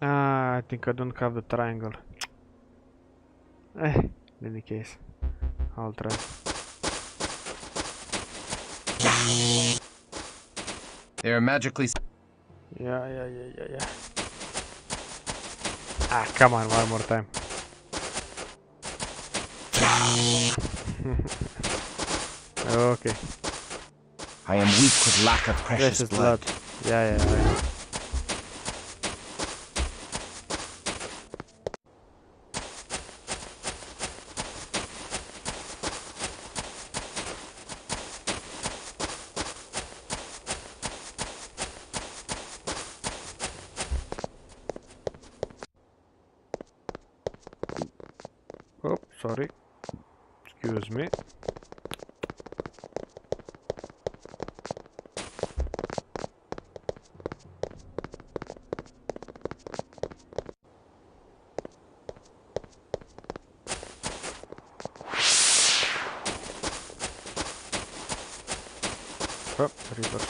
I think I don't have the triangle. In any case, I'll try. They are magically... Yeah. Ah, come on, one more time. Okay. I am weak with lack of precious blood. Yeah, I know. Oh, sorry. Excuse me. Oh, reverse.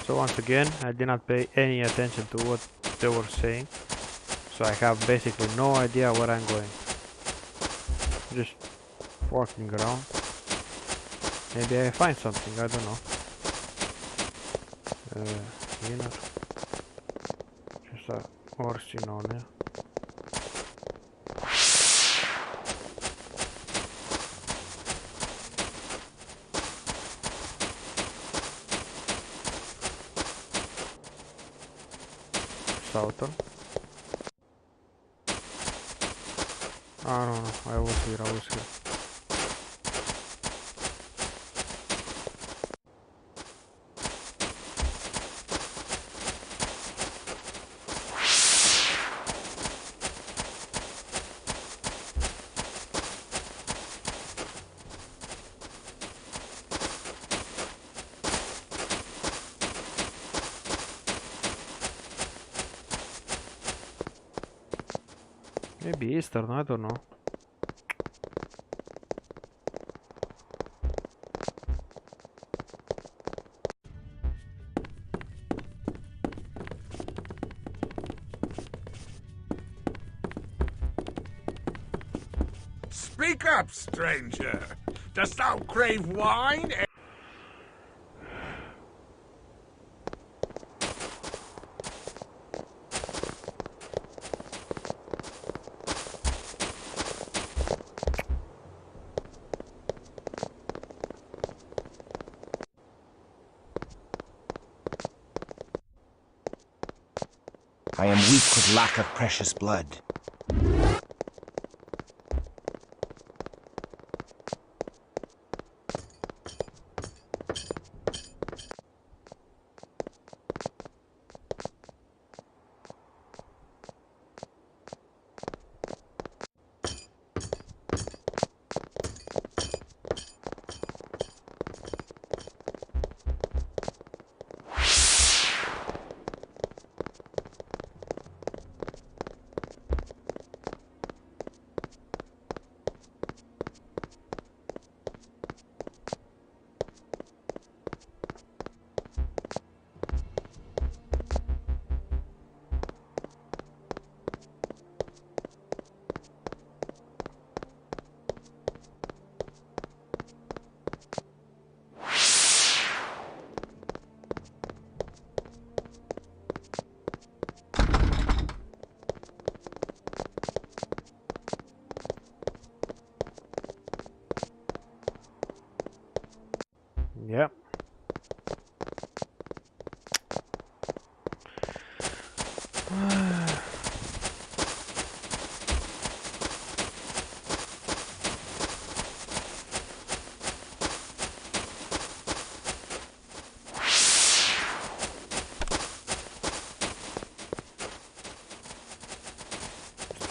So once again, I did not pay any attention to what they were saying, so I have basically no idea where I'm going. Just walking around. Maybe I find something, I don't know. Inner. Just a horse in on there. Southern. No, I was here. Maybe Eastern, I don't know. Speak up, stranger. Dost thou crave wine? I am weak with lack of precious blood.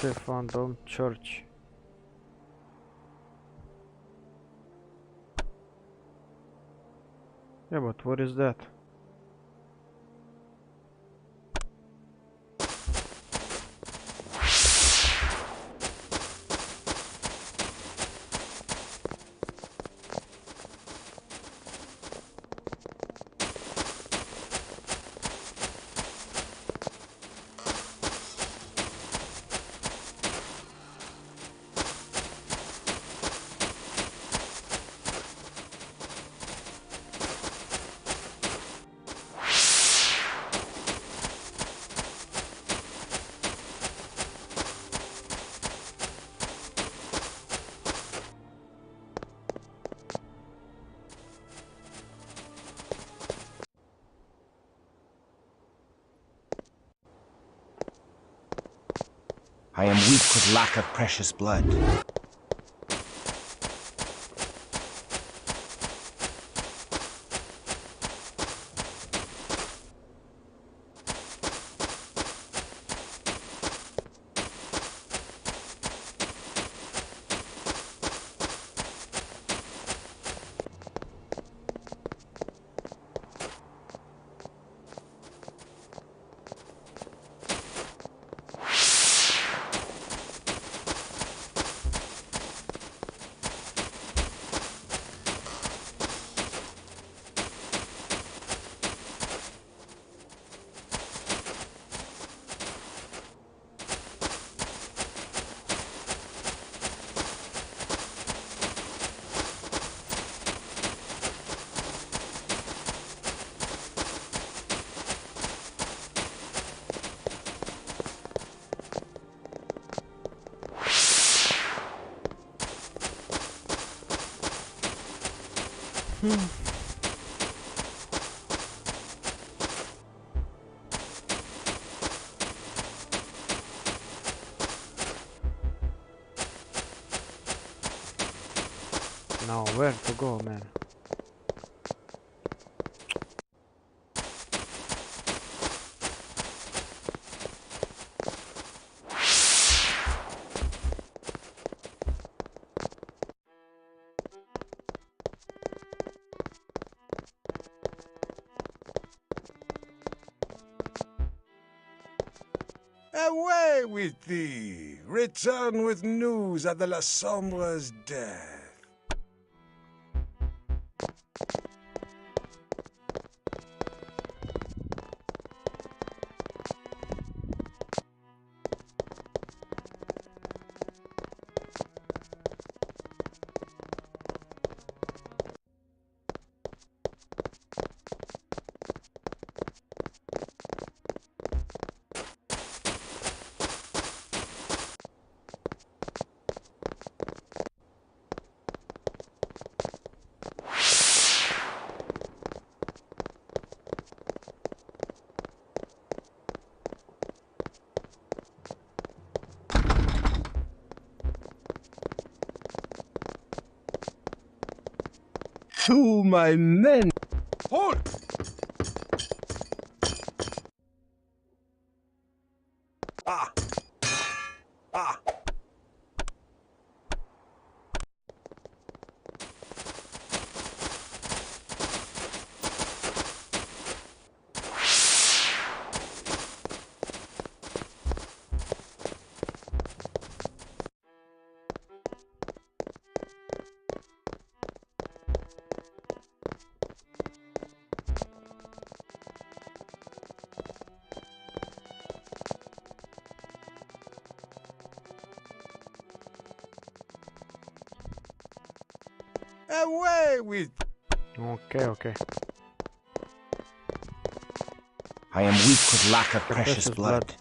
Stefan Church. Yeah, but what is that? I am weak with lack of precious blood. Now where to go, man? Away with thee! Return with news of the La Sombra's death. To my men! Hold! Ah! Ah! Away with... Okay. I am weak with lack of precious blood.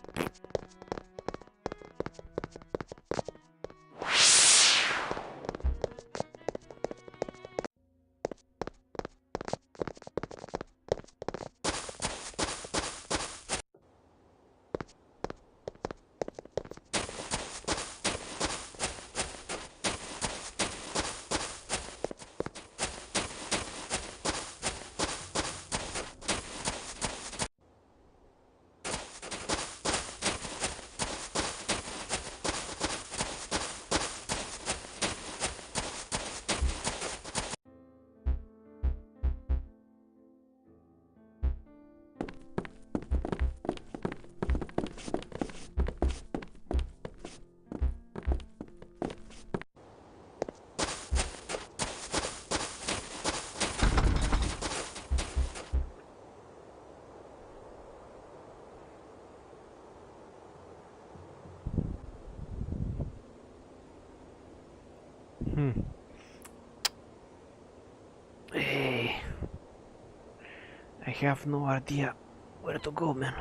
I have no idea where to go, man.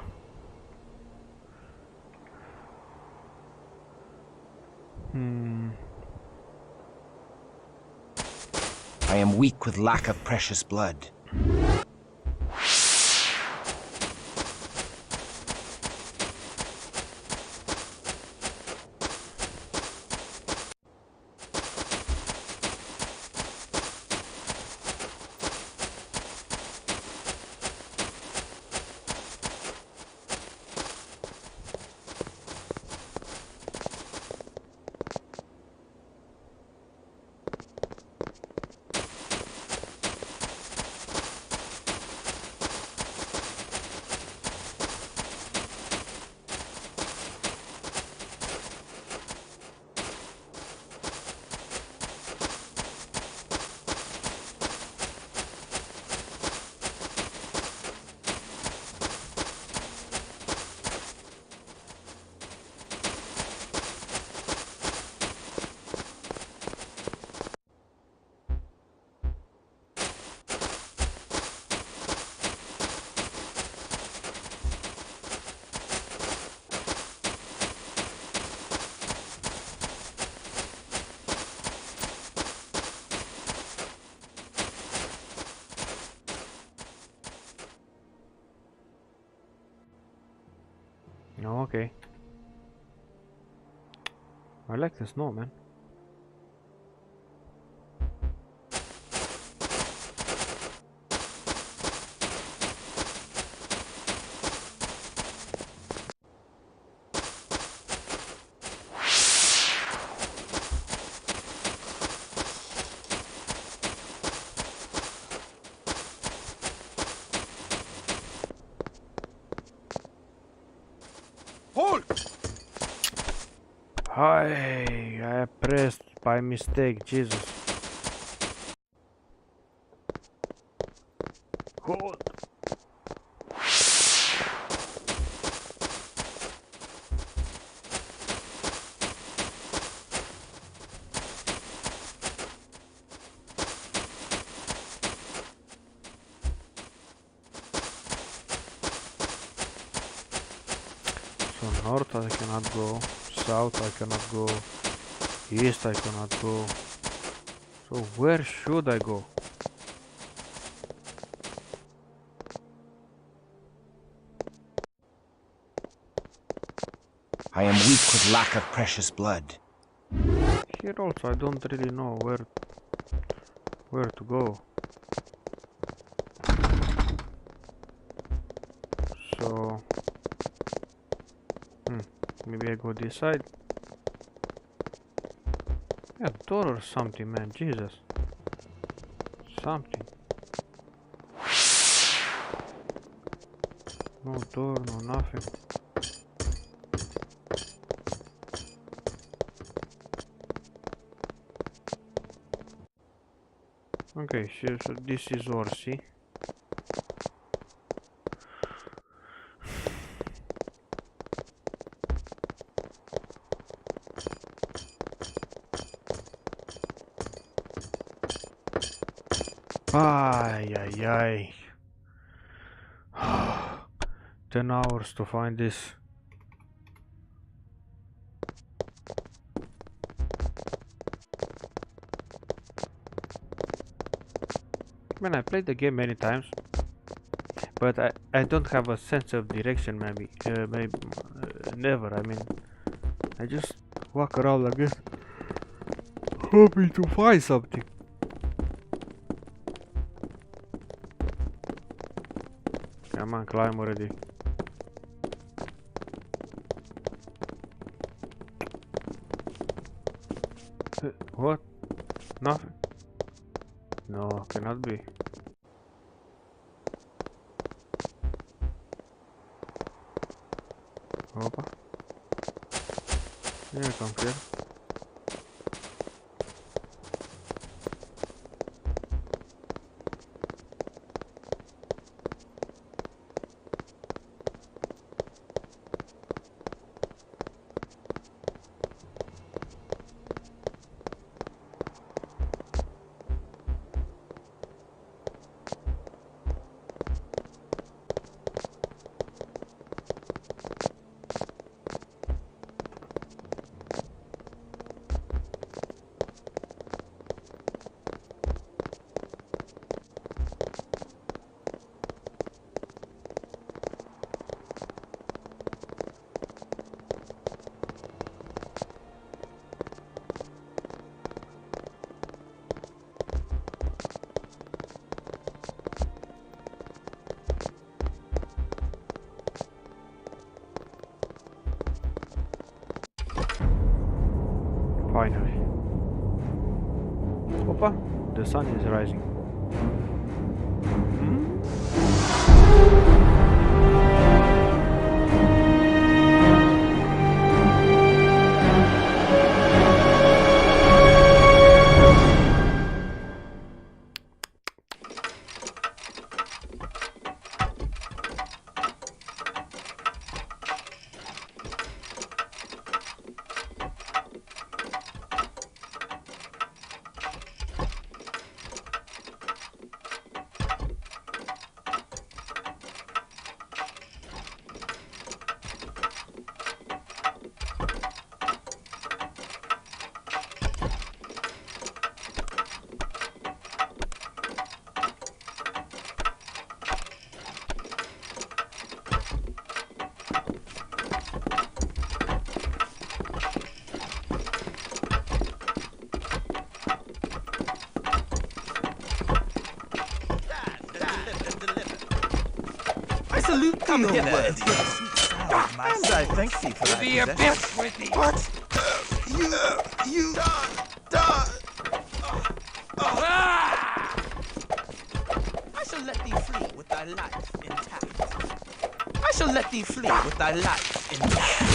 I am weak with lack of precious blood. Oh, okay. I like the snow, man. I pressed by mistake, Jesus. Hold. So north I cannot go, south I cannot go, east I cannot go. So where should I go? I am weak with lack of precious blood. Here also I don't really know where to go. So maybe I go this side. Yeah, door or something, man. Jesus. Something. No door, no nothing. Okay, so this is Orsi. Ay, ay, ay. 10 hours to find this. Man, I played the game many times, but I don't have a sense of direction. Maybe never. I mean, I just walk around like this, hoping to find something. Come on, climb already. What? Nothing? No, cannot be. Opa. Yeah, come here. finally. Opa, the sun is rising. Salute Come thee, O hither. word. And I thank thee for thy the abyss with thee. What? You... I shall let thee flee with thy life intact. I shall let thee flee with thy life intact.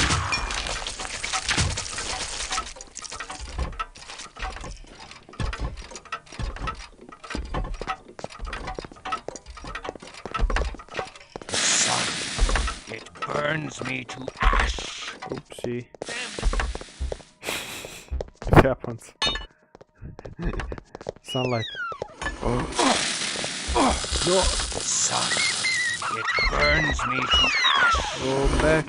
Burns me to ash. Oopsie. It happens. Sunlight. No. Sun. It burns me to ash. Go back.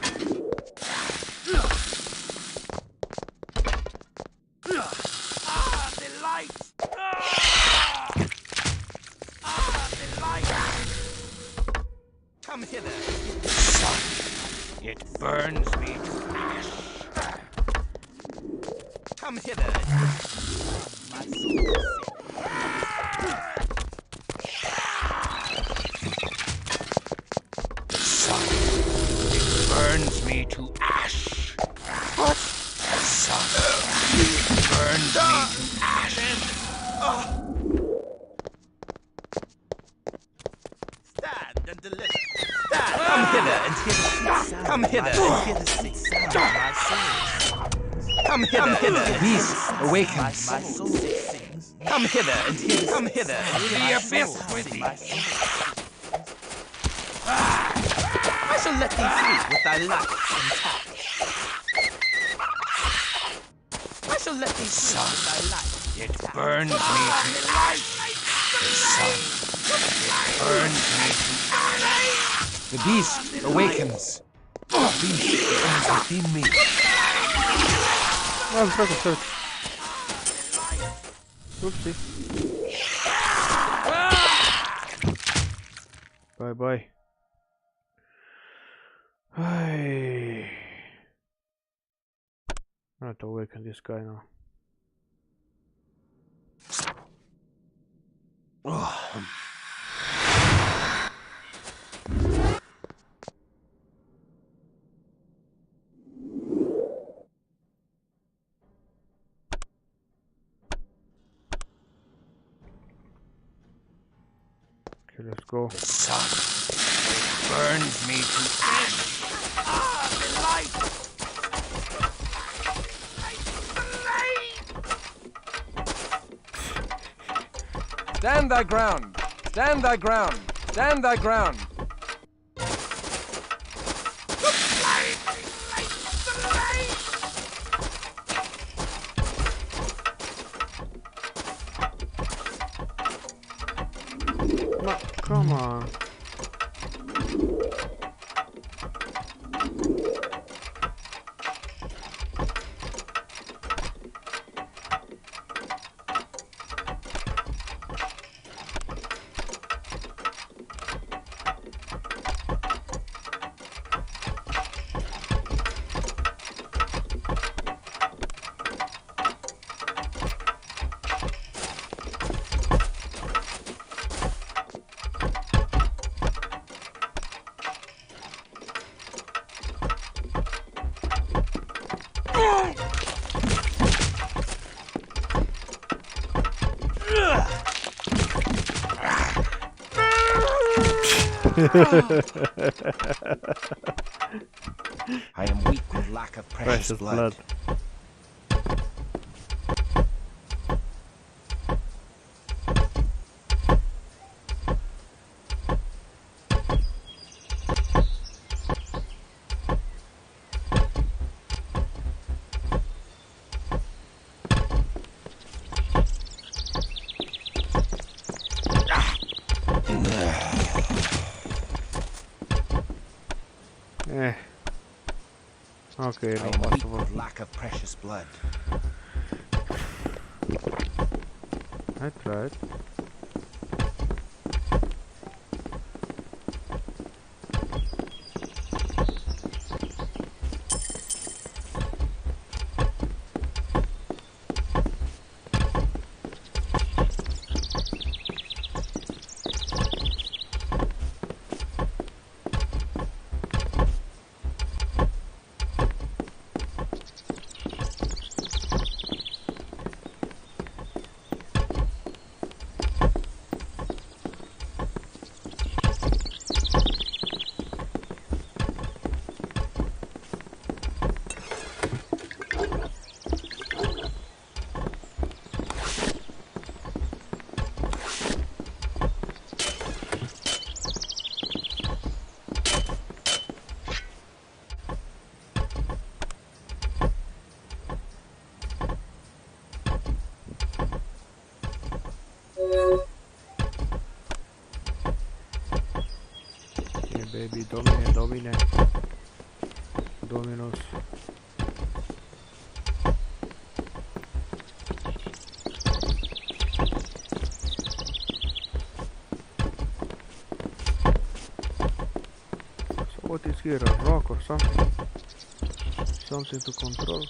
The light! The light! Come hither. It burns me to ash. Come hither. My soul. Sun. It burns me to ash. What? Sun. It burns me to ash. Stand and deliver. Stand. Come hither and hear the sweet sound. Come hither and hear the sweet sound of my soul. Come hither. The beast awakens. My soul sings. Come hither and hear the Come hither and hear The my abyss soul with sing. thee. My soul sings. I shall let thee flee with thy life intact. I shall let thee flee with thy life. It burns me to ash. Sun. It burns me to ash. The beast awakens. The beast is within me. Oh, I'm sorry. Oopsie. Bye bye. I have to awaken this guy now. Okay, let's go. The sun. It burns me to ash. The light! Stand thy ground! Stand thy ground! Stand thy ground! Come on. I am weak with lack of precious blood. Okay, no I am weak possible. with lack of precious blood. I tried. Baby, domine. Dominus. So what is here, a rock or something? Something to control?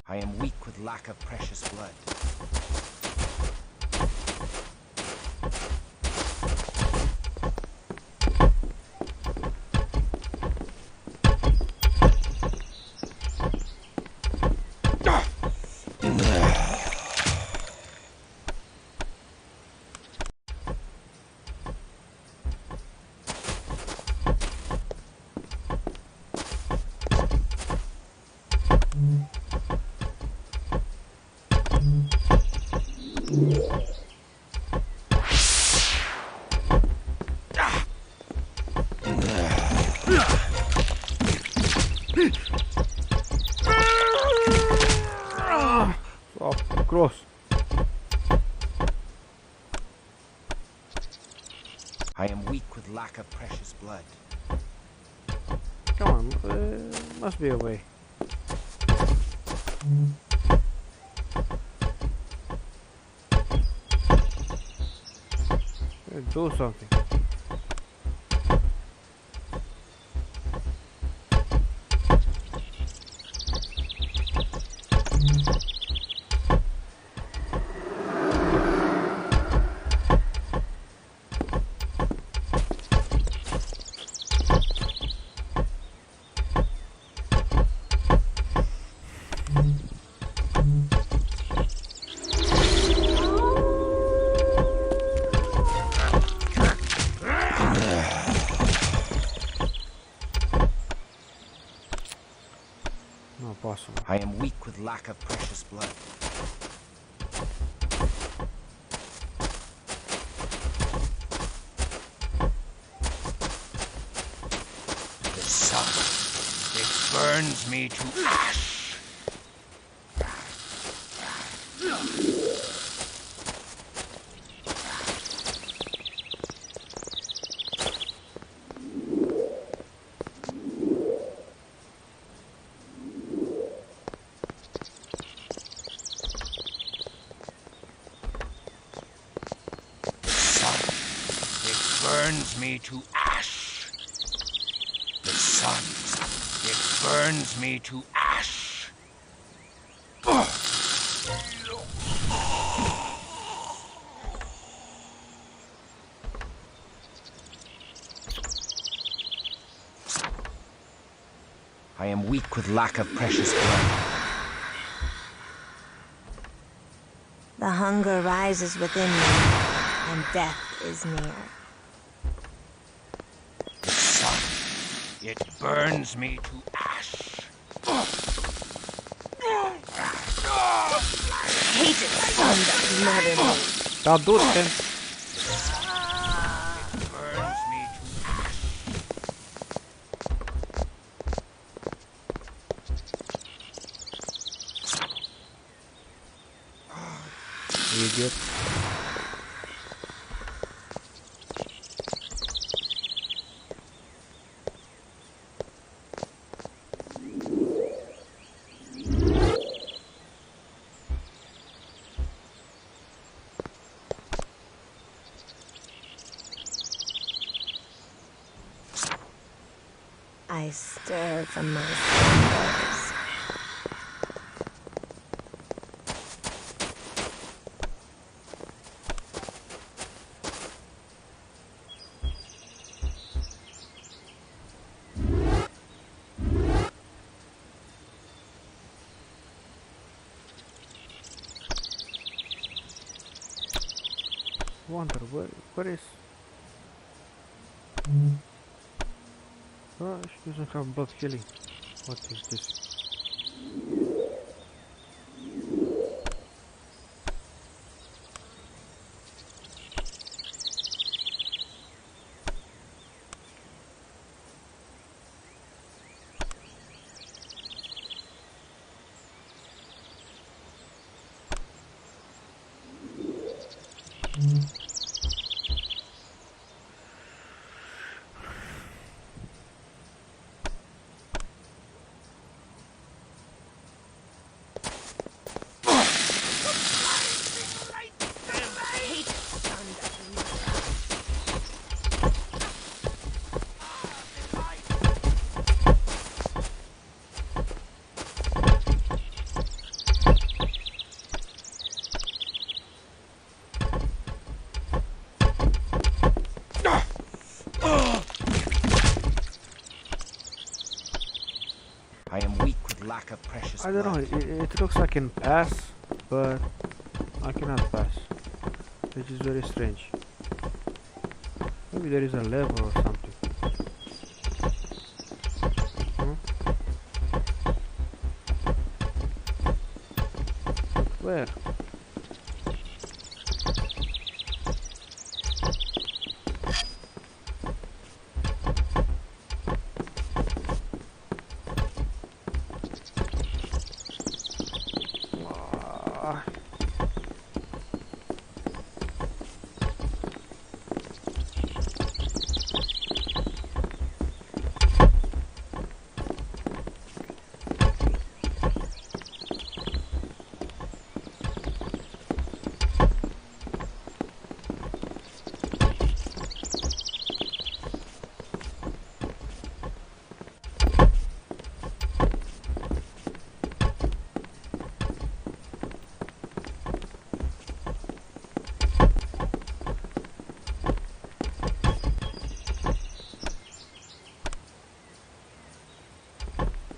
I am weak with lack of precious blood. Oh, gross. I am weak with lack of precious blood. Come on, must be a way. Do something. No possible. I am weak with lack of precious blood. The sun, it burns me to ash. Burns me to ash. The sun, it burns me to ash. I am weak with lack of precious blood. The hunger rises within me, and death is near. It burns me to ash. I hate it, sun that murder me. Da du-te! It burns me to ash. Idiot. I stir from my slumbers. Wonder where is? Oh, she doesn't have blood healing. What is this? I am weak with lack of precious I don't know, it looks like I can pass, but I cannot pass, which is very strange. Maybe there is a level or something. But where?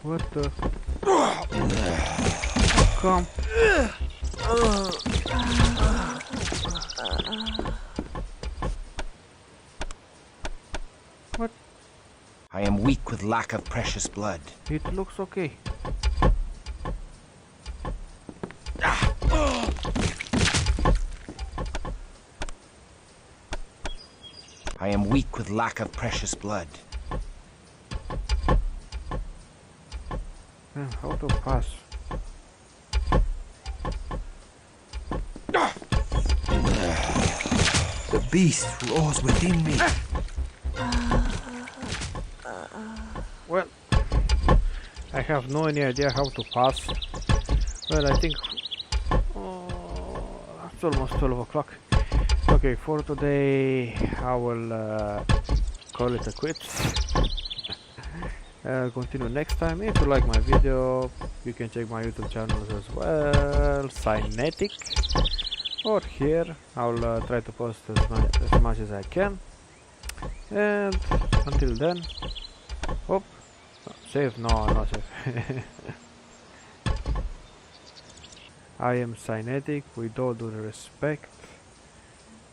What the? Come. What? I am weak with lack of precious blood. It looks okay. weak with lack of precious blood. How to pass? The beast roars within me. Well, I have no any idea how to pass. Well, I think it's almost 12 o'clock. Okay, for today I will call it a quits. Continue next time. If you like my video, you can check my YouTube channels as well, Cynetic, or here. I'll try to post as much as I can. And until then, save? No, not save. I am Cynetic, with all due respect.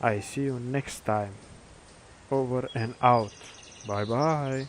I see you next time. Over and out. Bye bye.